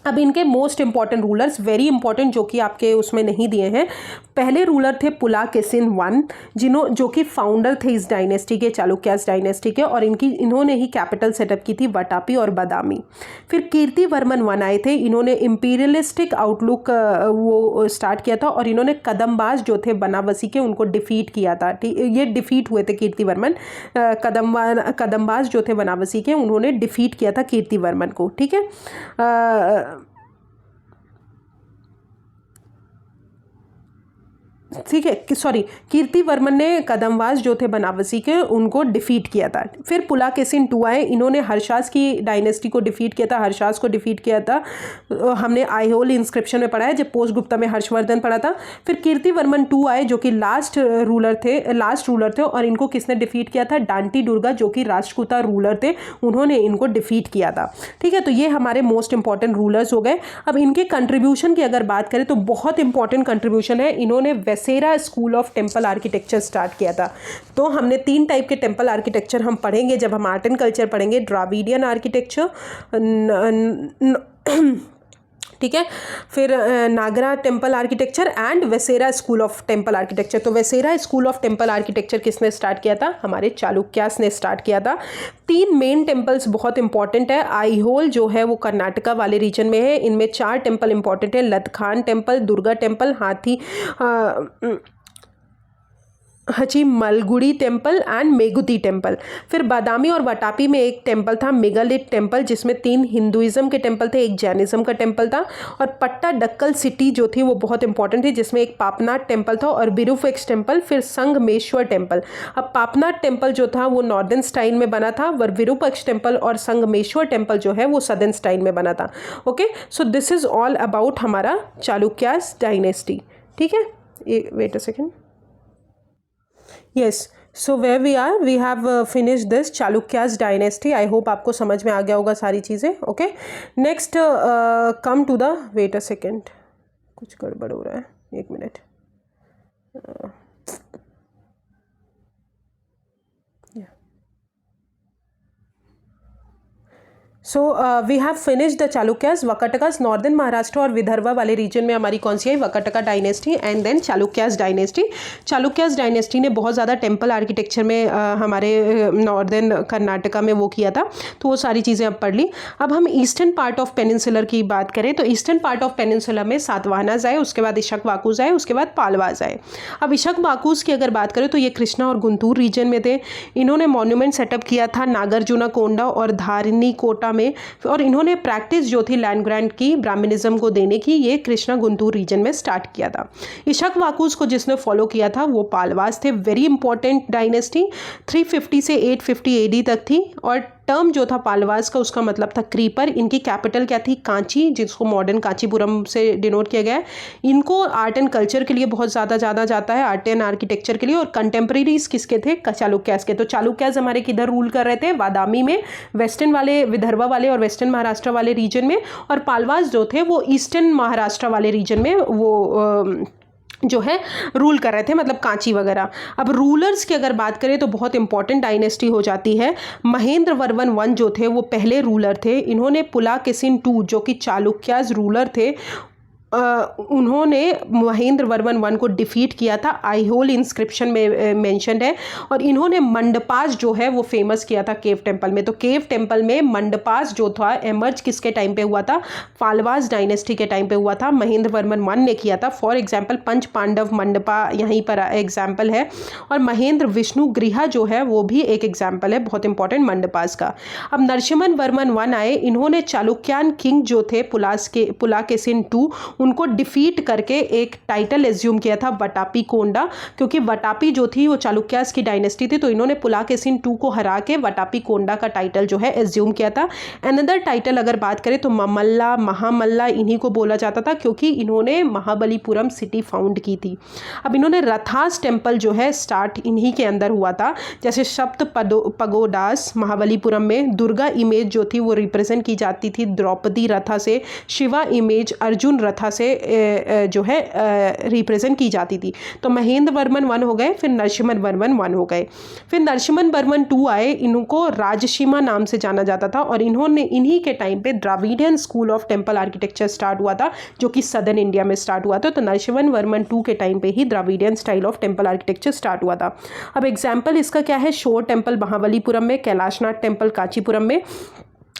अब इनके most important rulers, very important, जो कि आपके उसमें नहीं दिए हैं। पहले रूलर थे पुलाकेसिन I, जो कि फाउंडर थे इस डायनेस्टी के, चालुक्यास डायनेस्टी के, और इन्होंने ही कैपिटल सेटअप की थी वाटापी और बादामी। फिर कीर्तिवर्मन I आए थे, इन्होंने इंपीरियलिस्टिक आउटलुक वो स्टार्ट किया था, और इन्होंने कदम्बाज जो थे बनावसी के, उनको डिफीट किया था। ये डिफीट हुए थे कीर्तिवर्मन, कदम्बाज जो थे बनावसी के, उन्होंने डिफीट किया था कीर्तिवर्मन को। ठीक है, ठीक है, सॉरी, कीर्तिवर्मन ने कदम्बाज जो थे बनावसी के, उनको डिफीट किया था। फिर पुलाकेसिन II आए, इन्होंने हर्षास की डायनेस्टी को डिफीट किया था, हर्षास को डिफीट किया था, हमने आईहोल इंस्क्रिप्शन में पढ़ा है, जब पोस्ट गुप्ता में हर्षवर्धन पढ़ा था। फिर कीर्तिवर्मन II आए, जो कि लास्ट रूलर थे, और इनको किसने डिफीट किया था, डांटी दुर्गा, जो कि राष्ट्रकूता रूलर थे, उन्होंने इनको डिफीट किया था। ठीक है, तो ये हमारे मोस्ट इंपॉर्टेंट रूलर्स हो गए। अब इनके कंट्रीब्यूशन की अगर बात करें तो बहुत इंपॉर्टेंट कंट्रीब्यूशन है, इन्होंने Vesara school of temple architecture start किया था। तो हमने 3 टाइप के टेम्पल आर्किटेक्चर हम पढ़ेंगे जब हम आर्ट एंड कल्चर पढ़ेंगे, द्राविडियन आर्किटेक्चर, ठीक है, फिर Nagara temple architecture and Vesara school of temple architecture. तो Vesara school of temple architecture किसने स्टार्ट किया था, हमारे चालुक्यास ने स्टार्ट किया था। 3 मेन टेम्पल्स बहुत इंपॉर्टेंट है। आईहोल जो है वो कर्नाटका वाले रीजन में है, इनमें 4 टेम्पल इंपॉर्टेंट है, Lad Khan temple, Durga temple, Huchchi Malligudi temple and Meguti temple. फिर बादामी और वाटापी में एक टेम्पल था, मेगालिथ टेम्पल, जिसमें 3 हिंदुइज्म के टेम्पल थे, एक जैनिज्म का टेम्पल था। और पट्टाडक्कल सिटी जो थी वो बहुत इंपॉर्टेंट थी, जिसमें एक पापनाथ टेम्पल था और बिरुफेक्स टेम्पल, फिर संगमेश्वर टेम्पल। अब पापनाथ टेम्पल जो था वो नॉर्दर्न स्टाइल में बना था, और विरूपाक्ष टेम्पल और संगमेश्वर टेम्पल जो है वो सदर्न स्टाइल में बना था। Okay, so this is all about हमारा चालुक्यास डायनेस्टी। ठीक है, wait a second. Yes, so where we have finished this Chalukyas dynasty. I hope आपको समझ में आ गया होगा सारी चीज़ें. Okay, next come to the, wait a second, कुछ गड़बड़ हो रहा है, 1 minute. So we have finish the Chalukyas, Vakatakas, northern Maharashtra और विदर्भा वाले रीजन में हमारी कौन सी है, Vakataka dynasty, and then Chalukyas dynasty. Chalukyas dynasty ने बहुत ज़्यादा टेम्पल आर्किटेक्चर में हमारे नॉर्दर्न कर्नाटका में वो किया था, तो वो सारी चीज़ें अब पढ़ ली। अब हम ईस्टर्न पार्ट ऑफ पेनिनसुलर की बात करें तो ईस्टर्न पार्ट ऑफ पेनिनसुलर में सातवाहनास आए, उसके बाद इशकवाकुस आए, उसके बाद पालवास आए। अब इशकवाकुस की अगर बात करें तो ये कृष्णा और गुंटूर रीजन में थे। इन्होंने मॉन्यूमेंट सेटअप किया था नागार्जुना कोंडा और धारिनी कोटा में, और इन्होंने प्रैक्टिस जो थी लैंड ग्रांट की ब्राह्मणिज्म को देने की, ये कृष्णा गुंटूर रीजन में स्टार्ट किया था। इशकवाकुस को जिसने फॉलो किया था वो पालवास थे, वेरी इंपॉर्टेंट डायनेस्टी, 350 से 850 एडी तक थी। और टर्म जो था पालवास का उसका मतलब था क्रीपर। इनकी कैपिटल क्या थी, कांची, जिसको मॉडर्न कांचीपुरम से डिनोट किया गया है। इनको आर्ट एंड कल्चर के लिए बहुत ज़्यादा जाना जाता है, आर्ट एंड आर्किटेक्चर के लिए। और कंटेम्प्रेरीज किसके थे, चालुक्यास के। तो चालुक्यास हमारे किधर रूल कर रहे थे, बादामी में, वेस्टर्न वाले विदर्भा वाले और वेस्टर्न महाराष्ट्र वाले रीजन में, और पालवास जो थे वो ईस्टर्न महाराष्ट्र वाले रीजन में वो जो है रूल कर रहे थे, मतलब कांची वगैरह। अब रूलर्स की अगर बात करें तो बहुत इंपॉर्टेंट डायनेस्टी हो जाती है। महेंद्र वर्मन वन जो थे वो पहले रूलर थे। इन्होंने पुलाकेसिन टू जो कि चालुक्याज रूलर थे, उन्होंने महेंद्र वर्मन वन को डिफीट किया था, आईहोल इंस्क्रिप्शन में मेंशन्ड है। और इन्होंने मंडपास जो है वो फेमस किया था केव टेम्पल में। तो केव टेम्पल में मंडपास जो था एमर्ज किसके टाइम पे हुआ था? पालवास डायनेस्टी के टाइम पे हुआ था, महेंद्र वर्मन वन ने किया था। फॉर एग्जाम्पल पंच पांडव मंडपा यहीं पर एग्जाम्पल है, और महेंद्र विष्णु गृह जो है वो भी एक एग्जाम्पल है बहुत इंपॉर्टेंट मंडपास का। अब नरसिम्हन वर्मन वन आए, इन्होंने चालुक्यान किंग जो थे पुलाकेसिन टू, उनको डिफीट करके एक टाइटल एज्यूम किया था वटापी कोंडा, क्योंकि वटापी जो थी वो चालुक्यास की डायनेस्टी थी। तो इन्होंने पुलाकेसिन टू को हरा के वटापी कोंडा का टाइटल जो है एज्यूम किया था। अनदर टाइटल अगर बात करें तो ममल्ला महामल्ला इन्हीं को बोला जाता था, क्योंकि इन्होंने महाबलीपुरम सिटी फाउंड की थी। अब इन्होंने रथास टेम्पल जो है स्टार्ट इन्हीं के अंदर हुआ था। जैसे सप्त पगोडास महाबलीपुरम में दुर्गा इमेज जो थी वो रिप्रेजेंट की जाती थी द्रौपदी रथा से, शिवा इमेज अर्जुन रथा से जो है रिप्रेजेंट की जाती थी। तो महेंद्र वर्मन वन हो गए, फिर नरसिम्हन वर्मन वन हो गए। फिर नरसिम्हन वर्मन टू आए, इनको राजसीमा नाम से जाना जाता था, और इन्होंने इन्हीं के टाइम पे Dravidian school of temple architecture start हुआ था, जो कि सदर्न इंडिया में स्टार्ट हुआ था। तो नरसिम्हन वर्मन टू के टाइम पे ही Dravidian style of temple architecture start हुआ था। अब एग्जाम्पल इसका क्या है? शोर टेम्पल महाबलीपुरम में, कैलाशनाथ टेम्पल कांचीपुरम में।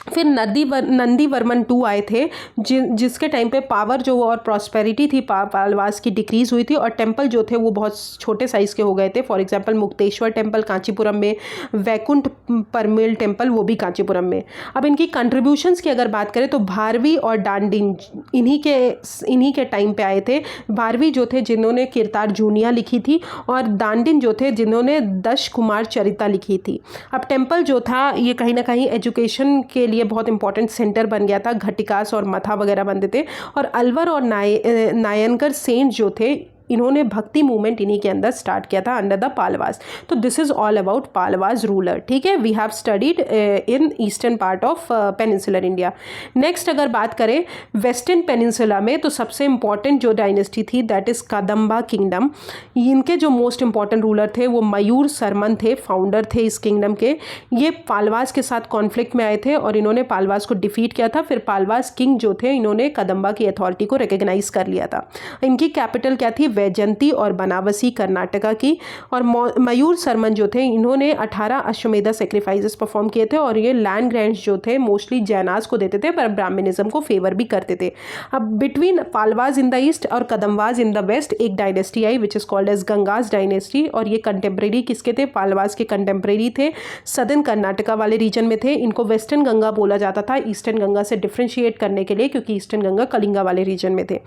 फिर नंदी वर्मन टू आए थे, जिसके टाइम पे पावर जो और प्रॉस्पेरिटी थी पालवास की डिक्रीज हुई थी, और टेम्पल जो थे वो बहुत छोटे साइज़ के हो गए थे। For example Mukteshwar temple Kanchipuram में, वैकुंठ परमिल टेम्पल वो भी कांचीपुरम में। अब इनकी कंट्रीब्यूशंस की अगर बात करें तो भारवी और डांडिन इन्हीं के टाइम पे आए थे। भारवी जो थे जिन्होंने किरतार जूनिया लिखी थी, और दांडिन जो थे जिन्होंने दश कुमार चरिता लिखी थी। अब टेम्पल जो था ये कहीं ना कहीं एजुकेशन के लिए बहुत इंपॉर्टेंट सेंटर बन गया था, घटिकास और मथा वगैरह बनते थे। और अलवर और नायनकर सेंट जो थे, इन्होंने भक्ति मूवमेंट इन्हीं के अंदर स्टार्ट किया था अंडर द पालवास। तो this is all about Pallavas ruler. ठीक है, we have studied in eastern part of peninsular India. Next अगर बात करें वेस्टर्न पेनिनसुला में, तो सबसे इंपॉर्टेंट जो डायनेस्टी थी दैट इज कदम्बा किंगडम। इनके जो मोस्ट इंपॉर्टेंट रूलर थे वो मयूर सरमन थे, फाउंडर थे इस किंगडम के। ये पालवास के साथ कॉन्फ्लिक्ट में आए थे और इन्होंने पालवास को डिफीट किया था। फिर पालवास किंग जो थे इन्होंने कदम्बा की अथॉरिटी को रिकग्नाइज कर लिया था। इनकी कैपिटल क्या थी? वैजंती और बनावसी कर्नाटका की। और मयूर सरमन जो थे इन्होंने 18 अश्वमेधा सेक्रीफाइसेस परफॉर्म किए थे, और ये लैंड ग्रांट्स जो थे मोस्टली जैनास को देते थे, पर ब्राह्मणिज्म को फेवर भी करते थे। अब between Pallavas in the east और कदम्बाज इन द वेस्ट एक डायनेस्टी आई which is called as Gangas dynasty, और ये कंटेम्प्रेरी किसके थे? पालवाज के कंटेम्प्रेरी थे, सदर्न कर्नाटका वाले रीजन में थे। इनको वेस्टर्न गंगा बोला जाता था ईस्टर्न गंगा से डिफ्रेंशिएट करने के लिए, क्योंकि ईस्टर्न गंगा कलिंगा वाले रीजन में थे।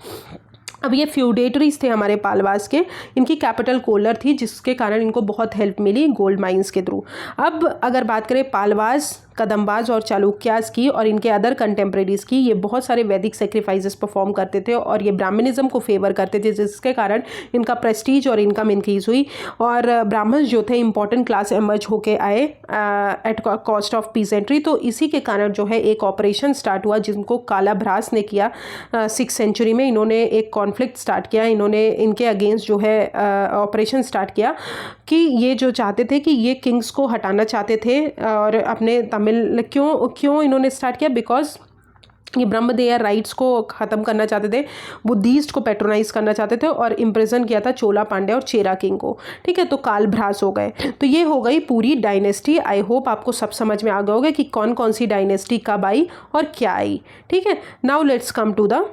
अब ये फ्यूडेटरीज थे हमारे पालवास के। इनकी कैपिटल कोलर थी, जिसके कारण इनको बहुत हेल्प मिली गोल्ड माइंस के थ्रू। अब अगर बात करें पालवास, कदम्बाज और चालुक्यास की और इनके अदर कंटेम्प्रेरीज की, ये बहुत सारे वैदिक सेक्रीफाइसेस परफॉर्म करते थे और ये ब्राह्मणिज्म को फेवर करते थे, जिसके कारण इनका प्रेस्टीज और इनकम इंक्रीज हुई। और ब्राह्मण्स जो थे इंपॉर्टेंट क्लास एमर्ज होके आए एट कॉस्ट ऑफ पीजेंट्री। तो इसी के कारण जो है एक ऑपरेशन स्टार्ट हुआ जिनको काला भ्रास ने किया 6th सेंचुरी में। इन्होंने एक कॉन्फ्लिक्ट स्टार्ट किया, इन्होंने इनके अगेंस्ट जो है ऑपरेशन स्टार्ट किया कि ये जो चाहते थे कि ये किंग्स को हटाना चाहते थे और अपने तमिल क्यों इन्होंने स्टार्ट किया? बिकॉज ये ब्रह्मदेय राइट्स को ख़त्म करना चाहते थे, बुद्धिस्ट को पेट्रोनाइज करना चाहते थे, और इम्प्रिजन किया था चोला पांडे और चेरा किंग को। ठीक है, तो कालभ्रास हो गए। तो ये हो गई पूरी डायनेस्टी। आई होप आपको सब समझ में आ गया होगा कि कौन कौन सी डायनेस्टी कब आई और क्या आई। ठीक है, now let's come to the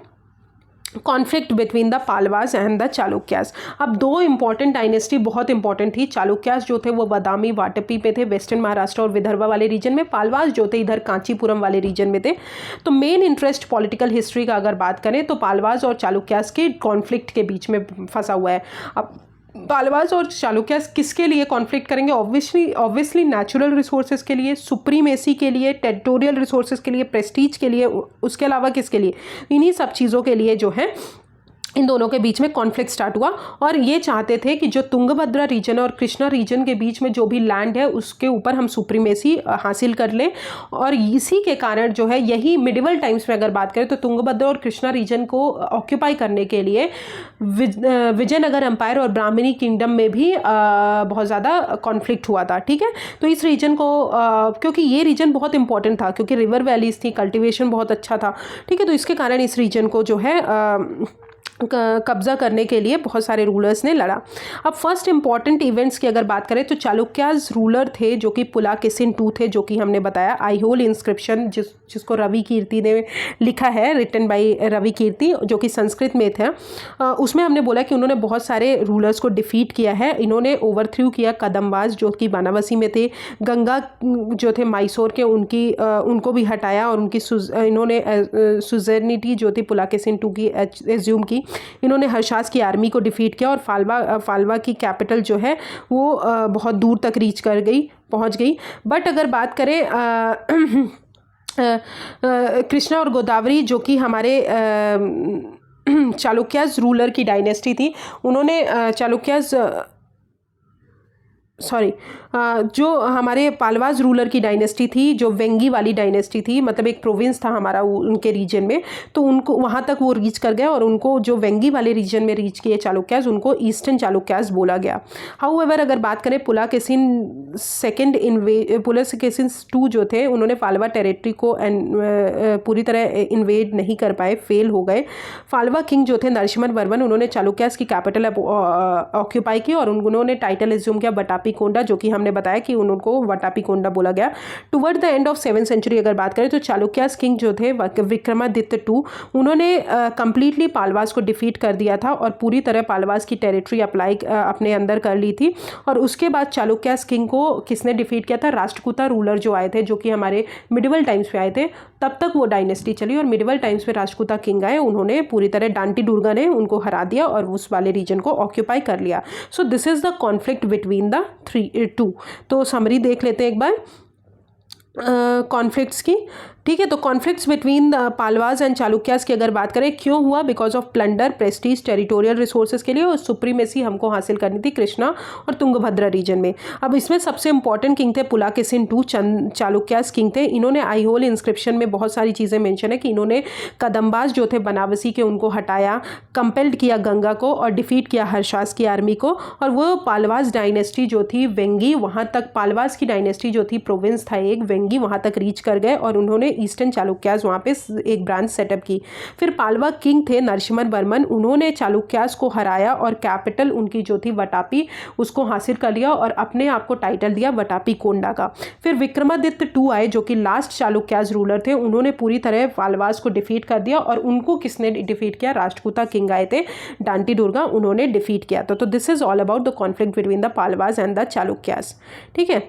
conflict between the Pallavas and the Chalukyas. अब दो इंपॉर्टेंट डायनेस्टी बहुत इंपॉर्टेंट थी। चालुक्यास जो थे वो बादामी वाटपी पे थे, वेस्टर्न महाराष्ट्र और विदर्भ वाले रीजन में। पालवास जो थे इधर कांचीपुरम वाले रीजन में थे। तो मेन इंटरेस्ट पॉलिटिकल हिस्ट्री का अगर बात करें तो पालवास और चालुक्यास के कॉन्फ्लिक्ट के बीच में फंसा हुआ है। अब पालवास और चालुक्यास किसके लिए कॉन्फ्लिक्ट करेंगे? ऑब्वियसली नेचुरल रिसोर्सेज के लिए, सुप्रीमेसी के लिए, टेरिटोरियल रिसोर्सेज के लिए, प्रेस्टीज के लिए, उसके अलावा किसके लिए? इन्हीं सब चीज़ों के लिए जो है इन दोनों के बीच में कॉन्फ्लिक्ट स्टार्ट हुआ और ये चाहते थे कि जो तुंगभद्रा रीजन और कृष्णा रीजन के बीच में जो भी लैंड है उसके ऊपर हम सुप्रीमेसी हासिल कर लें। और इसी के कारण जो है यही मिडिवल टाइम्स में अगर बात करें तो तुंगभद्रा और कृष्णा रीजन को ऑक्यूपाई करने के लिए विजयनगर एम्पायर और ब्राह्मणी किंगडम में भी बहुत ज़्यादा कॉन्फ्लिक्ट हुआ था। ठीक है, तो इस रीजन को क्योंकि ये रीजन बहुत इंपॉर्टेंट था क्योंकि रिवर वैलीज थी, कल्टिवेशन बहुत अच्छा था। ठीक है, तो इसके कारण इस रीजन को जो है कब्जा करने के लिए बहुत सारे रूलर्स ने लड़ा। अब फर्स्ट इंपॉर्टेंट इवेंट्स की अगर बात करें तो चालुक्याज रूलर थे जो कि पुलाकेसिन II थे, जो कि हमने बताया आईहोल इंस्क्रिप्शन जिसको रवि कीर्ति ने लिखा है, रिटन बाय रवि कीर्ति, जो कि संस्कृत में था। उसमें हमने बोला कि उन्होंने बहुत सारे रूलर्स को डिफीट किया है। इन्होंने ओवरथ्रू किया कदम्बाज जो कि बनारसी में थे, गंगा जो थे मैसूर के उनको भी हटाया और उनकी इन्होंने सुजेनिटी जो थी पुलाकेसिन II की एज्यूम की। इन्होंने हर्षास की आर्मी को डिफीट किया और फाल्वा की कैपिटल जो है वो बहुत दूर तक पहुंच गई। बट अगर बात करें कृष्णा और गोदावरी जो कि हमारे चालुक्याज रूलर की डायनेस्टी थी, उन्होंने जो हमारे पालवाज रूलर की डायनेस्टी थी, जो वेंगी वाली डायनेस्टी थी, मतलब एक प्रोविंस था हमारा उनके रीजन में, तो उनको वहाँ तक वो रीच कर गए और उनको जो वेंगी वाले रीजन में रीच किए चालुक्याज, उनको ईस्टर्न चालुक्याज बोला गया। हाउएवर अगर बात करें पुलाकेसिन II जो थे, उन्होंने फाल्वा टेरिटरी को पूरी तरह इन्वेड नहीं कर पाए, फेल हो गए। फाल्वा किंग जो थे नरसिम्हा वर्मन, उन्होंने चालुक्याज की कैपिटल ऑक्यूपाई की और उन्होंने टाइटल एज्यूम किया वटापी कोंडा, जो कि हमने बताया कि उनको वटापी कोंडा बोला गया। Toward the end of 7th century अगर बात करें तो चालुक्याज किंग जो थे विक्रमादित्य II, उन्होंने कंप्लीटली पालवास को डिफीट कर दिया था और पूरी तरह पालवास की टेरिटरी अपने अंदर कर ली थी। और उसके बाद चालुक्याज किंग को किसने डिफीट किया था? राष्ट्रकूता रूलर जो आए थे, जो कि हमारे मिडिवल टाइम्स में आए थे। तब तक वो डायनेस्टी चली और मिडिवल टाइम्स में राष्ट्रकूता किंग आए, उन्होंने पूरी तरह डांटी दुर्गा ने उनको हरा दिया और उस वाले रीजन को ऑक्यूपाई कर लिया। सो this is the conflict between the 2। तो समरी देख लेते हैं एक बार कॉन्फ्लिक्ट्स की। ठीक है, तो कॉन्फ्लिक्ट्स बिटवीन पालवाज एंड चालुक्याज की अगर बात करें क्यों हुआ? Because of plunder, Prestige, territorial resources के लिए और सुप्रीमेसी हमको हासिल करनी थी कृष्णा और तुंगभद्रा रीजन में। अब इसमें सबसे इंपॉर्टेंट किंग थे पुलाकेसिन II, चालुक्याज किंग थे। इन्होंने आईहोल इंस्क्रिप्शन में बहुत सारी चीज़ें मेंशन है कि इन्होंने कदम्बाज जो थे बनारसी के, उनको हटाया, कंपेल्ड किया गंगा को और डिफीट किया हर्षास की आर्मी को। और वो पालवाज डायनेस्टी जो थी वेंगी, वहाँ तक पालवाज की डायनेस्टी जो थी प्रोविंस था एक वेंगी, वहाँ तक रीच कर गए और उन्होंने ईस्टर्न चालुक्याज वहाँ पे एक ब्रांच सेटअप की। फिर पालवा किंग थे नरसिम्हा वर्मन, उन्होंने चालुक्याज को हराया और कैपिटल उनकी जो थी वटापी, उसको हासिल कर लिया और अपने आप को टाइटल दिया वटापी कोंडा का। फिर विक्रमादित्य II आए जो कि लास्ट चालुक्याज रूलर थे, उन्होंने पूरी तरह पालवास को डिफीट कर दिया और उनको किसने डिफीट किया? राष्ट्रकूता किंग आए थे डांटी दुर्गा, उन्होंने डिफीट किया। तो this is all about the conflict between the Pallavas and the Chalukyas. ठीक है,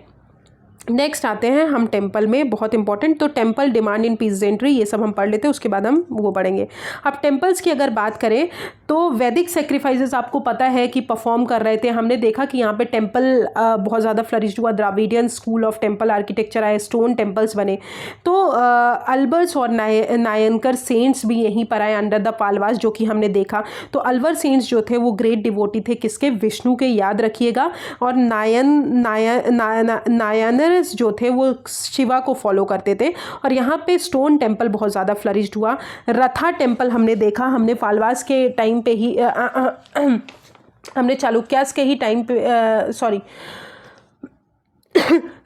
नेक्स्ट आते हैं हम टेम्पल में, बहुत इंपॉर्टेंट। तो टेम्पल, डिमांड इन पीजेंट्री, ये सब हम पढ़ लेते हैं, उसके बाद हम वो पढ़ेंगे। अब टेम्पल्स की अगर बात करें तो वैदिक सेक्रीफाइसेस आपको पता है कि परफॉर्म कर रहे थे। हमने देखा कि यहाँ पे टेम्पल बहुत ज़्यादा फ्लरिश हुआ, Dravidian school of temple architecture आए, स्टोन टेम्पल्स बने। तो अल्बर्स और नायनकर सेंट्स भी यहीं पर आए अंडर द पालवास, जो कि हमने देखा। तो अल्बर सेंट्स जो थे वो ग्रेट डिवोटी थे किसके? विष्णु के, याद रखिएगा। और नायनर जो थे वो शिवा को फॉलो करते थे। और यहाँ पे स्टोन टेम्पल बहुत ज़्यादा फ्लरिश्ड हुआ। रथा टेम्पल हमने देखा, हमने पालवास के टाइम पे ही हमने चालुक्यास के ही टाइम पे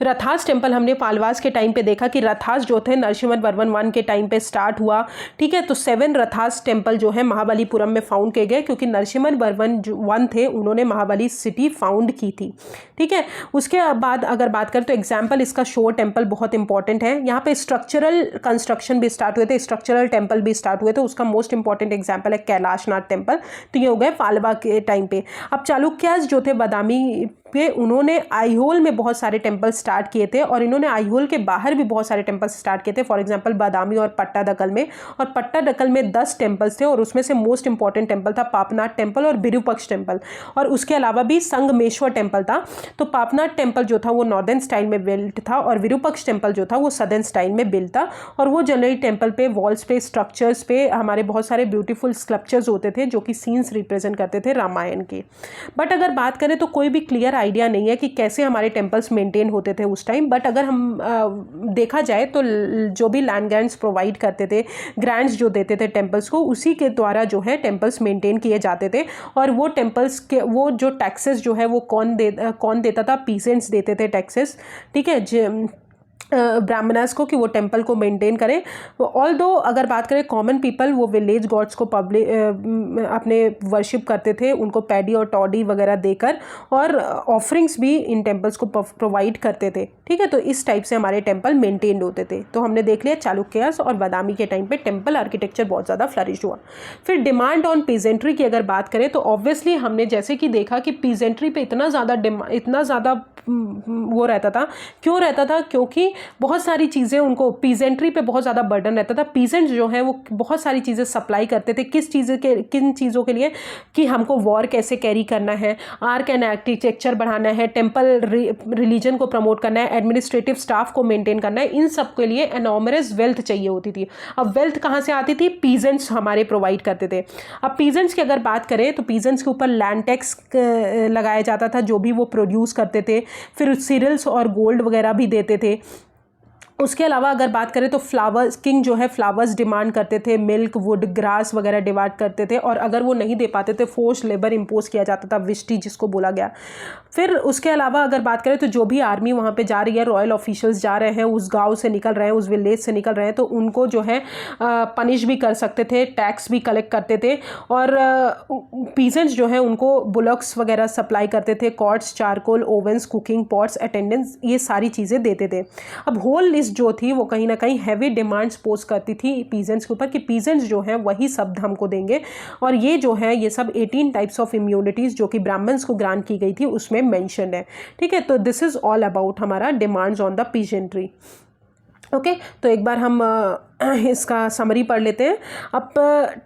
रथास टेम्पल हमने पालवास के टाइम पे देखा कि रथास जो थे नरसिम्हा वर्मन I के टाइम पे स्टार्ट हुआ। ठीक है, तो 7 रथास टेम्पल जो है महाबलीपुरम में फाउंड किए गए क्योंकि नरसिम्हा वर्मन I थे, उन्होंने महाबली सिटी फाउंड की थी। ठीक है, उसके बाद अगर बात करें तो एग्जाम्पल इसका शोर टेम्पल बहुत इंपॉर्टेंट है। यहाँ पे स्ट्रक्चरल कंस्ट्रक्शन भी स्टार्ट हुए थे, स्ट्रक्चरल टेम्पल भी स्टार्ट हुए थे। उसका मोस्ट इंपॉर्टेंट एग्जाम्पल है कैलाशनाथ टेम्पल। तो ये हो गए पालवा के टाइम पे। अब चालुक्यास जो थे बादामी पे उन्होंने आईहोल में बहुत सारे टेम्पल स्टार्ट किए थे और इन्होंने आईहोल के बाहर भी बहुत सारे टेम्पल्स स्टार्ट किए थे, फॉर एग्जांपल बादामी और पट्टादकल में। और पट्टादकल में 10 टेम्पल्स थे और उसमें से मोस्ट इंपॉर्टेंट टेम्पल था पापनाथ टेम्पल और विरूपक्ष टेम्पल, और उसके अलावा भी संगमेश्वर टेम्पल था। तो पापनाथ टेम्पल जो था वो नॉर्दर्न स्टाइल में बिल्ट था और विरूपक्ष टेम्पल जो था वो सदर्न स्टाइल में बिल्ट था। और वो जनरली टेम्पल पे वॉल्स पे स्ट्रक्चर्स पे हमारे बहुत सारे ब्यूटीफुल स्कल्पचर्स होते थे जो कि सीन्स रिप्रेजेंट करते थे रामायण के। बट अगर बात करें तो कोई भी क्लियर आइडिया नहीं है कि कैसे हमारे टेम्पल्स मेंटेन होते थे उस टाइम। बट अगर हम देखा जाए तो जो भी लैंड ग्रांट्स प्रोवाइड करते थे, ग्रांट्स जो देते थे टेम्पल्स को, उसी के द्वारा जो है टेम्पल्स मेंटेन किए जाते थे। और वो टेम्पल्स के वो जो टैक्सेस जो है वो कौन देता था? पीसेंट्स देते थे टैक्सेस, ठीक है, ब्राह्मणास को, कि वो टेम्पल को मेंटेन करें। ऑल्दो अगर बात करें कॉमन पीपल, वो विलेज गॉड्स को अपने वर्शिप करते थे, उनको पैडी और टॉडी वगैरह देकर, और ऑफरिंग्स भी इन टेम्पल्स को प्रोवाइड करते थे, ठीक है। तो इस टाइप से हमारे टेम्पल मेंटेन्ड होते थे। तो हमने देख लिया चालुक्यास और बादामी के टाइम पे टेम्पल आर्किटेक्चर बहुत ज़्यादा फ्लरिश हुआ। फिर डिमांड ऑन पीजेंट्री की अगर बात करें तो ऑब्वियसली हमने जैसे कि देखा कि पीजेंट्री पे इतना ज़्यादा वो रहता था। क्यों रहता था? क्योंकि बहुत सारी चीज़ें उनको, पीजेंट्री पे बहुत ज़्यादा बर्डन रहता था। पीजेंट्स जो है वो बहुत सारी चीज़ें सप्लाई करते थे। किन चीज़ों के लिए? कि हमको वॉर कैसे कैरी करना है, आर्क एंड आर्किटेक्चर बढ़ाना है, टेम्पल रिलीजन को प्रमोट करना है, एडमिनिस्ट्रेटिव स्टाफ को मेंटेन करना है, इन सब के लिए एनॉमरस वेल्थ चाहिए होती थी। अब वेल्थ कहाँ से आती थी? पीजेंट्स हमारे प्रोवाइड करते थे। अब पीजेंट्स की अगर बात करें तो पीजेंट्स के ऊपर लैंड टैक्स लगाया जाता था जो भी वो प्रोड्यूस करते थे। फिर सीरियल्स और गोल्ड वगैरह भी देते थे। उसके अलावा अगर बात करें तो फ्लावर्स, किंग जो है फ्लावर्स डिमांड करते थे, मिल्क, वुड, ग्रास वगैरह डिमांड करते थे, और अगर वो नहीं दे पाते थे फोर्स लेबर इम्पोज किया जाता था, विष्टि जिसको बोला गया। फिर उसके अलावा अगर बात करें तो जो भी आर्मी वहाँ पे जा रही है, रॉयल ऑफिशियल्स जा रहे हैं, उस गांव से निकल रहे हैं, उस विलेज से निकल रहे हैं, तो उनको जो है पनिश भी कर सकते थे, टैक्स भी कलेक्ट करते थे। और पीजेंट्स जो है उनको बुलक्स वगैरह सप्लाई करते थे, cots, charcoal, ovens, cooking pots, attendance, ये सारी चीज़ें देते थे। अब होल लिस्ट जो थी वो कहीं ना कहीं हैवी डिमांड्स पोज करती थी पीजेंट्स के ऊपर कि पीजेंट्स जो हैं वही शब्द हमको देंगे। और ये जो है ये सब 18 टाइप्स ऑफ इम्यूनिटीज़ जो कि ब्राह्मण्स को ग्रांट की गई थी उसमें मेंशन है, ठीक है। तो दिस इज़ ऑल अबाउट हमारा demands on the peasantry. Okay, तो एक बार हम इसका समरी पढ़ लेते हैं। अब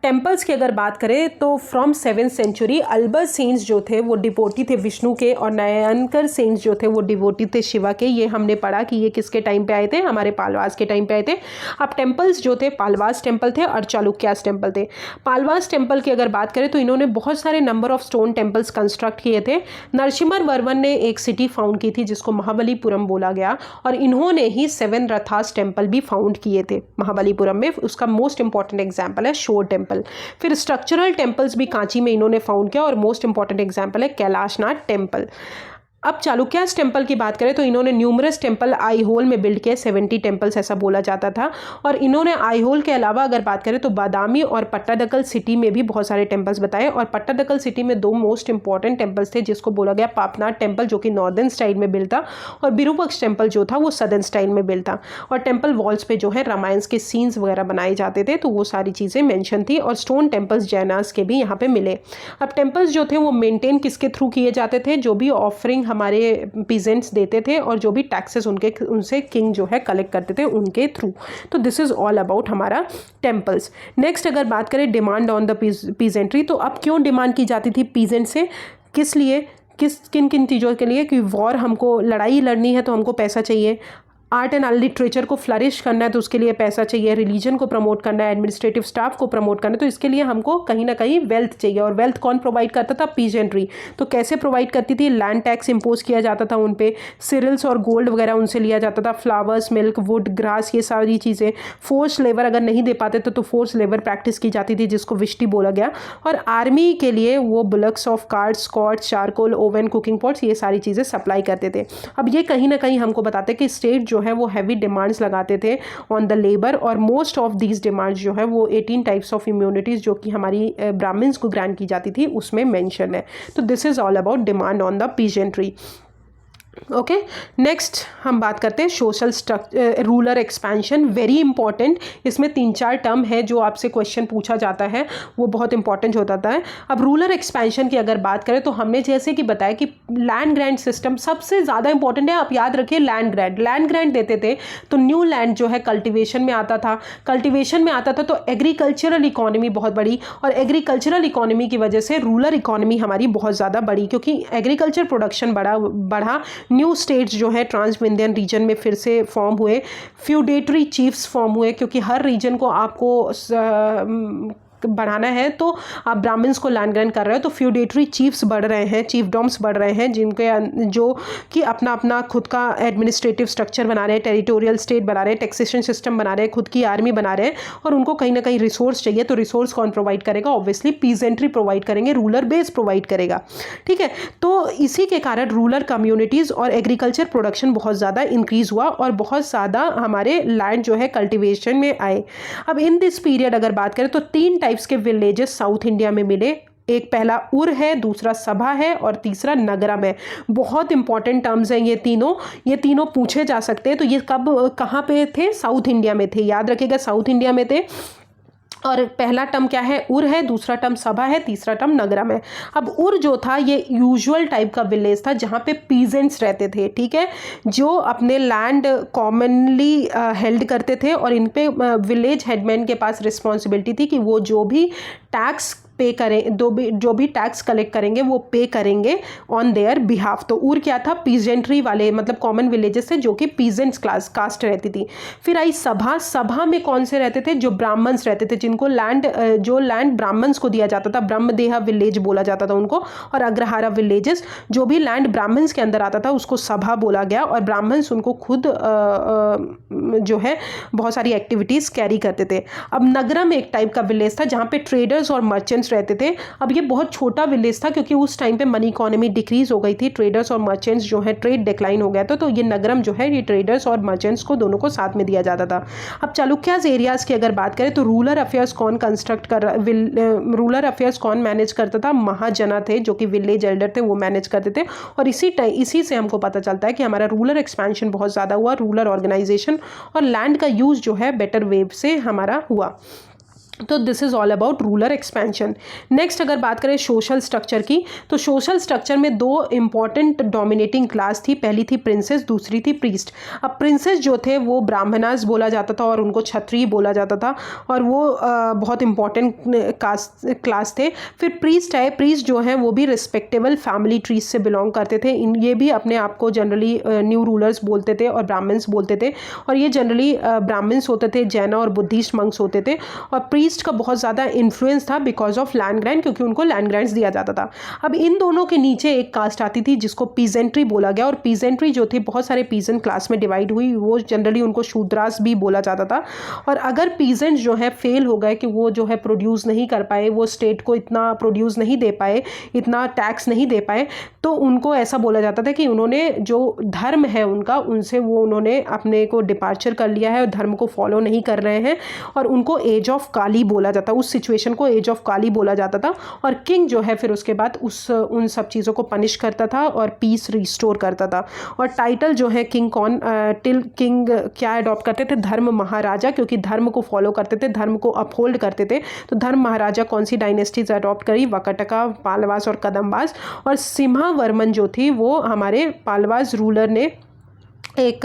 टेम्पल्स की अगर बात करें तो फ्रॉम 7th सेंचुरी अल्बर सेंट्स जो थे वो डिवोटी थे विष्णु के, और नयनकर सेंट्स जो थे वो डिवोटी थे शिवा के। ये हमने पढ़ा कि ये किसके टाइम पे आए थे? हमारे पालवास के टाइम पे आए थे। अब टेम्पल्स जो थे पालवास टेम्पल थे और चालुक्यास टेम्पल थे। पालवास टेम्पल की अगर बात करें तो इन्होंने बहुत सारे number of stone temples construct किए थे। नरसिम्हा वर्मन ने एक सिटी फाउंड की थी जिसको महाबलीपुरम बोला गया, और इन्होंने ही 7 रथास टेम्पल भी फाउंड किए थे महाबलीपुरम में। उसका मोस्ट इंपॉर्टेंट एग्जांपल है शोर टेम्पल। फिर स्ट्रक्चरल टेम्पल्स भी कांची में इन्होंने फाउंड किया, और मोस्ट इंपॉर्टेंट एग्जांपल है कैलाशनाथ टेम्पल। अब चालुक्यास टेम्पल की बात करें तो इन्होंने न्यूमरस टेम्पल आईहोल में बिल्ड किए, 70 टेम्पल्स ऐसा बोला जाता था। और इन्होंने आईहोल के अलावा अगर बात करें तो बादामी और पट्टादकल सिटी में भी बहुत सारे टेम्पल्स बताए। और पट्टादकल सिटी में 2 मोस्ट इंपॉर्टेंट टेम्पल्स थे जिसको बोला गया पापनाथ टेम्पल जो कि नॉर्दर्न स्टाइल में बिल्ड था, और विरूपक्ष टेम्पल जो था वो सदर्न स्टाइल में बिल्ड था। और टेम्पल वॉल्स पे जो है रामायण के सीन्स वगैरह बनाए जाते थे, तो वो सारी चीज़ें मैंशन थी। और स्टोन टेम्पल्स जैनास के भी यहाँ पे मिले। अब टेम्पल्स जो थे वो मेंटेन किसके थ्रू किए जाते थे? जो भी ऑफरिंग हमारे पीजेंट्स देते थे और जो भी टैक्सेस उनसे किंग जो है कलेक्ट करते थे उनके थ्रू। तो दिस इज़ ऑल अबाउट हमारा टेम्पल्स। नेक्स्ट अगर बात करें डिमांड ऑन द पीजेंट्री, तो अब क्यों डिमांड की जाती थी पीजेंट से? किस लिए? किन किन चीज़ों के लिए? कि वॉर, हमको लड़ाई लड़नी है तो हमको पैसा चाहिए। आर्ट एंड लिटरेचर को फ्लरिश करना है तो उसके लिए पैसा चाहिए। रिलीजन को प्रमोट करना है, एडमिनिस्ट्रेटिव स्टाफ को प्रमोट करना है, तो इसके लिए हमको कहीं ना कहीं वेल्थ चाहिए। और वेल्थ कौन प्रोवाइड करता था? पीजेंट्री। तो कैसे प्रोवाइड करती थी? लैंड टैक्स इम्पोज किया जाता था उन पे, सीरियल्स और गोल्ड वगैरह उनसे लिया जाता था, फ्लावर्स, मिल्क, वुड, ग्रास, ये सारी चीज़ें। फोर्स लेबर अगर नहीं दे पाते तो फोर्स लेबर प्रैक्टिस की जाती थी जिसको विष्टि बोला गया। और आर्मी के लिए वो bullocks of carts, cots, charcoal, oven, cooking pots, ये सारी चीज़ें सप्लाई करते थे। अब ये कहीं ना कहीं हमको बताते कि स्टेट जो है वो हैवी डिमांड्स लगाते थे ऑन द लेबर, और मोस्ट ऑफ दीज डिमांड्स जो है वो 18 टाइप्स ऑफ इम्यूनिटीज़ जो कि हमारी ब्राह्मण्स को ग्रांट की जाती थी उसमें मेंशन है। तो this is all about demand on the peasantry. Okay, next हम बात करते हैं social rural expansion, very important. इसमें 3-4 टर्म है जो आपसे क्वेश्चन पूछा जाता है, वो बहुत इंपॉर्टेंट हो जाता है। अब रूरल एक्सपेंशन की अगर बात करें तो हमने जैसे कि बताया कि लैंड ग्रांट सिस्टम सबसे ज़्यादा इंपॉर्टेंट है। आप याद रखिए, लैंड ग्रांट देते थे तो न्यू लैंड जो है कल्टिवेशन में आता था, तो एग्रीकल्चरल इकोनॉमी बहुत बड़ी, और एग्रीकल्चरल इकोनॉमी की वजह से रूरल इकोनॉमी हमारी बहुत ज़्यादा बड़ी, क्योंकि एग्रीकल्चर प्रोडक्शन बढ़ा। न्यू स्टेट्स जो है ट्रांसविंध्यन रीजन में फिर से फॉर्म हुए, फ्यूडेटरी चीफ्स फॉर्म हुए, क्योंकि हर रीजन को आपको बढ़ाना है तो आप ब्राह्मण्स को लैंड ग्रांट कर रहे हो, तो फ्यूडेटरी चीफ्स बढ़ रहे हैं, चीफडॉम्स बढ़ रहे हैं, जिनके जो कि अपना अपना खुद का एडमिनिस्ट्रेटिव स्ट्रक्चर बना रहे हैं, टेरिटोरियल स्टेट बना रहे हैं, टैक्सेशन सिस्टम बना रहे हैं, खुद की आर्मी बना रहे हैं, और उनको कहीं ना कहीं रिसोर्स चाहिए। तो रिसोर्स कौन प्रोवाइड करेगा? ऑब्वियसली पीजेंट्री प्रोवाइड करेंगे, रूलर बेस प्रोवाइड करेगा। ठीक है, तो इसी के कारण रूरल कम्युनिटीज़ और एग्रीकल्चर प्रोडक्शन बहुत ज़्यादा इंक्रीज़ हुआ और बहुत ज़्यादा हमारे लैंड जो है कल्टिवेशन में आए। अब इन दिस पीरियड अगर बात करें तो 3 टाइप्स के विलेजेस साउथ इंडिया में मिले। एक पहला उर है, दूसरा सभा है, और तीसरा नगरम है। बहुत इंपॉर्टेंट टर्म्स हैं ये तीनों पूछे जा सकते हैं। तो ये कहाँ पे थे? साउथ इंडिया में थे, याद रखिएगा, साउथ इंडिया में थे। और पहला टर्म क्या है? उर है, दूसरा टर्म सभा है, तीसरा टर्म नगरम है। अब उर जो था ये यूजुअल टाइप का विलेज था जहाँ पे पीजेंट्स रहते थे, ठीक है, जो अपने लैंड कॉमनली हेल्ड करते थे, और इन पे विलेज हेडमैन के पास रिस्पॉन्सिबिलिटी थी कि वो जो भी टैक्स पे करें, जो भी टैक्स कलेक्ट करेंगे वो पे करेंगे ऑन देयर बिहाफ। तो उर क्या था? पीजेंट्री वाले, मतलब कॉमन विलेजेस से जो कि पीजेंट्स कास्ट रहती थी। फिर आई सभा में कौन से रहते थे? जो ब्राह्मण्स रहते थे, जिनको जो लैंड ब्राह्मण्स को दिया जाता था, ब्रह्मदेहा विलेज बोला जाता था उनको, और अग्रहारा विलेजेस, जो भी लैंड ब्राह्मण्स के अंदर आता था उसको सभा बोला गया, और ब्राह्मण्स उनको खुद जो है बहुत सारी एक्टिविटीज़ कैरी करते थे। अब नगरम एक टाइप का विलेज था जहाँ पे ट्रेडर्स और मर्चेंट्स रहते थे। अब ये बहुत छोटा विलेज था क्योंकि उस टाइम पे मनी इकोनॉमी डिक्रीज हो गई थी, ट्रेडर्स और मर्चेंट्स जो है ट्रेड डिक्लाइन हो गया था। तो ये नगरम जो है ये ट्रेडर्स और मर्चेंट्स को दोनों को साथ में दिया जाता था। अब चालुक्याज एरियाज की अगर बात करें तो रूरल अफेयर्स कौन मैनेज करता था? महाजना थे, जो कि विलेज एल्डर थे, वो मैनेज करते थे। और इसी से हमको पता चलता है कि हमारा रूरल एक्सपेंशन बहुत ज़्यादा हुआ, रूरल ऑर्गेनाइजेशन और लैंड का यूज़ जो है बेटर वेव से हमारा हुआ। तो this is all about rural expansion. Next अगर बात करें सोशल स्ट्रक्चर की, तो सोशल स्ट्रक्चर में 2 इंपॉर्टेंट डोमिनेटिंग क्लास थी। पहली थी प्रिंसेस, दूसरी थी प्रीस्ट। अब प्रिंसेस जो थे वो ब्राह्मणास बोला जाता था और उनको क्षत्रिय बोला जाता था, और वो बहुत इंपॉर्टेंट क्लास थे। फिर प्रीस्ट है, प्रीस्ट जो है वो भी रिस्पेक्टेबल फैमिली ट्रीज से बिलोंग करते थे। ये भी अपने आप को जनरली न्यू रूलर्स बोलते थे और ब्राह्मण्स बोलते थे, और ये जनरली ब्राह्मण्स होते थे, जैन और बुद्धिस्ट मंक्स होते थे। और प्रीस्ट का बहुत ज़्यादा इन्फ्लुएंस था बिकॉज ऑफ लैंड ग्रांट, क्योंकि उनको लैंड ग्रांट्स दिया जाता था। अब इन दोनों के नीचे एक कास्ट आती थी जिसको पीजेंट्री बोला गया, और पीजेंट्री जो थी बहुत सारे पीजेंट क्लास में डिवाइड हुई, वो जनरली उनको शूद्रास भी बोला जाता था। और अगर पीजेंट जो है फेल हो गए कि वो जो है प्रोड्यूस नहीं कर पाए, वो स्टेट को इतना प्रोड्यूस नहीं दे पाए, इतना टैक्स नहीं दे पाए, तो उनको ऐसा बोला जाता था कि उन्होंने जो धर्म है उनका, उनसे वो उन्होंने अपने को डिपार्चर कर लिया है और धर्म को फॉलो नहीं कर रहे हैं, और उनको एज ऑफ काली बोला जाता, उस सिचुएशन को एज ऑफ काली बोला जाता था। और किंग जो है फिर उसके बाद उन सब चीज़ों को पनिश करता था और पीस रिस्टोर करता था। और टाइटल जो है किंग किंग क्या अडॉप्ट करते थे? धर्म महाराजा, क्योंकि धर्म को फॉलो करते थे, धर्म को अपहोल्ड करते थे। तो धर्म महाराजा कौन सी डायनेस्टीज अडॉप्ट करी? वकटका, पालवास और कदम्बास। और सिम्हावर्मन जो थी वो हमारे पालवास रूलर ने एक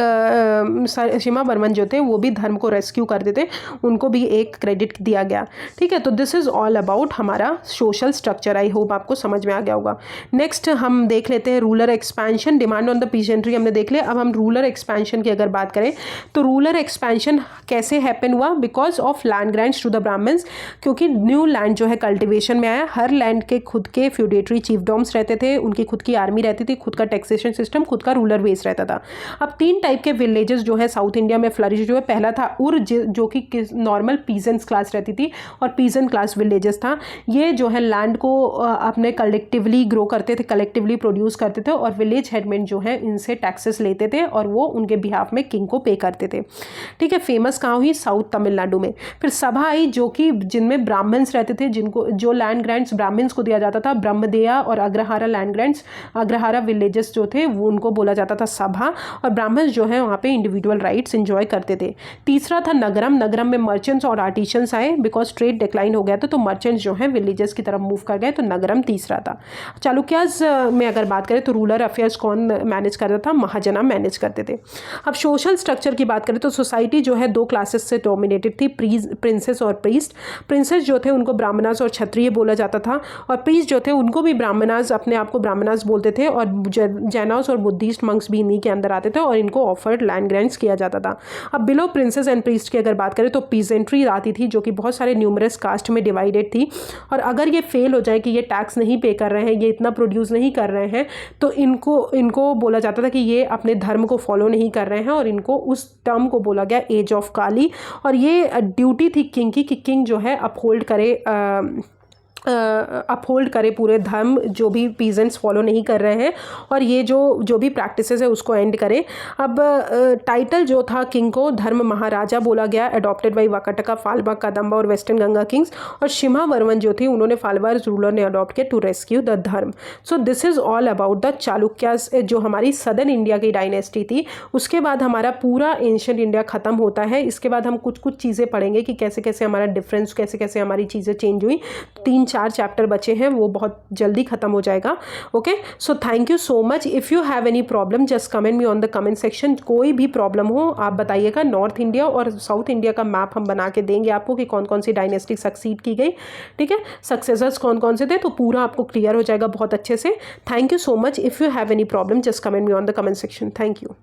सिम्हावर्मन जो थे वो भी धर्म को रेस्क्यू करते थे, उनको भी एक क्रेडिट दिया गया। ठीक है, तो दिस इज़ ऑल अबाउट हमारा सोशल स्ट्रक्चर। आई होप आपको समझ में आ गया होगा। नेक्स्ट हम देख लेते हैं rural expansion. Demand on the peasantry हमने देख लिया। अब हम रूरल एक्सपेंशन की अगर बात करें तो रूरल एक्सपेंशन कैसे हैपन हुआ? Because of land grants to the Brahmans, क्योंकि न्यू लैंड जो है कल्टिवेशन में आया। हर लैंड के खुद के फ्यूडेटरी चीफडॉम्स रहते थे, उनकी खुद की आर्मी रहती थी, खुद का टैक्सेशन सिस्टम, खुद का रूलर बेस रहता था। अब अब 3 टाइप के विलेजेस जो है साउथ इंडिया में फ्लरिश जो है, पहला था उर जो कि नॉर्मल पीजेंट्स क्लास रहती थी और पीजेंट क्लास विलेजेस था। ये जो है लैंड को अपने कलेक्टिवली ग्रो करते थे, कलेक्टिवली प्रोड्यूस करते थे और विलेज हेडमेन जो है इनसे टैक्सेस लेते थे और वो उनके बिहाफ में किंग को पे करते थे। ठीक है, फेमस कहाँ हुई? साउथ तमिलनाडु में। फिर सभा आई जो कि जिनमें ब्राह्मण्स रहते थे, जिनको जो लैंड ग्रांट्स ब्राह्मण्स को दिया जाता था, ब्रह्मदेया और Agrahara land grants, Agrahara villages जो थे वो उनको बोला जाता था सभा, और ब्राह्मण्स जो है वहाँ पे इंडिविजुअल राइट्स एंजॉय करते थे। तीसरा था नगरम। नगरम में मर्चेंट्स और आर्टिशंस आए, बिकॉज ट्रेड डिक्लाइन हो गया था तो मर्चेंट्स जो है विलेजेस की तरफ मूव कर गए, तो नगरम तीसरा था। चालुक्याज में अगर बात करें तो रूरल अफेयर्स कौन मैनेज करता था? महाजना मैनेज करते थे। अब सोशल स्ट्रक्चर की बात करें तो सोसाइटी जो है 2 क्लासेस से डोमिनेटेड थी, प्रिंसेस और प्रीस्ट। प्रिंसेस जो थे उनको ब्राह्मणास और क्षत्रिय बोला जाता था, और प्रीस्ट जो थे उनको भी ब्राह्मणास, अपने आप को ब्राह्मणास बोलते थे, और जैनास और बुद्धिस्ट मंक्स भी इन्हीं के अंदर आते थे और इनको ऑफर्ड लैंड ग्रांट्स किया जाता था। अब बिलो प्रिंसेस एंड प्रीस्ट की अगर बात करें तो पीजेंट्री आती थी जो कि बहुत सारे न्यूमरस कास्ट में डिवाइडेड थी, और अगर ये फेल हो जाए कि ये टैक्स नहीं पे कर रहे हैं, ये इतना प्रोड्यूस नहीं कर रहे हैं, तो इनको बोला जाता था कि ये अपने धर्म को फॉलो नहीं कर रहे हैं, और इनको उस टर्म को बोला गया एज ऑफ काली। और ये ड्यूटी थी किंग की कि किंग जो है अपहोल्ड करे पूरे धर्म जो भी पीजेंट्स फॉलो नहीं कर रहे हैं, और ये जो भी प्रैक्टिसेस है उसको एंड करे। अब टाइटल जो था किंग को धर्म महाराजा बोला गया, अडॉप्टेड बाई वाकाटका, फाल्बा, कदम्बा और वेस्टर्न गंगा किंग्स, और शिमा वर्मन जो थी उन्होंने फाल्बार रूलर ने अडॉप्ट किया टू रेस्क्यू द धर्म। So this is all about the Chalukyas, जो हमारी सदर्न इंडिया की डायनेस्टी थी। उसके बाद हमारा पूरा एंशिएंट इंडिया ख़त्म होता है। इसके बाद हम कुछ चीज़ें पढ़ेंगे कि कैसे कैसे हमारा डिफरेंस, कैसे कैसे हमारी चीज़ें चेंज हुई। 3-4 चैप्टर बचे हैं, वो बहुत जल्दी खत्म हो जाएगा। Okay, so thank you so much. If you have any problem just comment me on the comment section. कोई भी प्रॉब्लम हो आप बताइएगा। नॉर्थ इंडिया और साउथ इंडिया का मैप हम बना के देंगे आपको कि कौन कौन सी डायनेस्टी सक्सीड की गई, ठीक है, सक्सेसर्स कौन कौन से थे, तो पूरा आपको क्लियर हो जाएगा बहुत अच्छे से। Thank you so much. If you have any problem just comment me on the comment section. Thank you.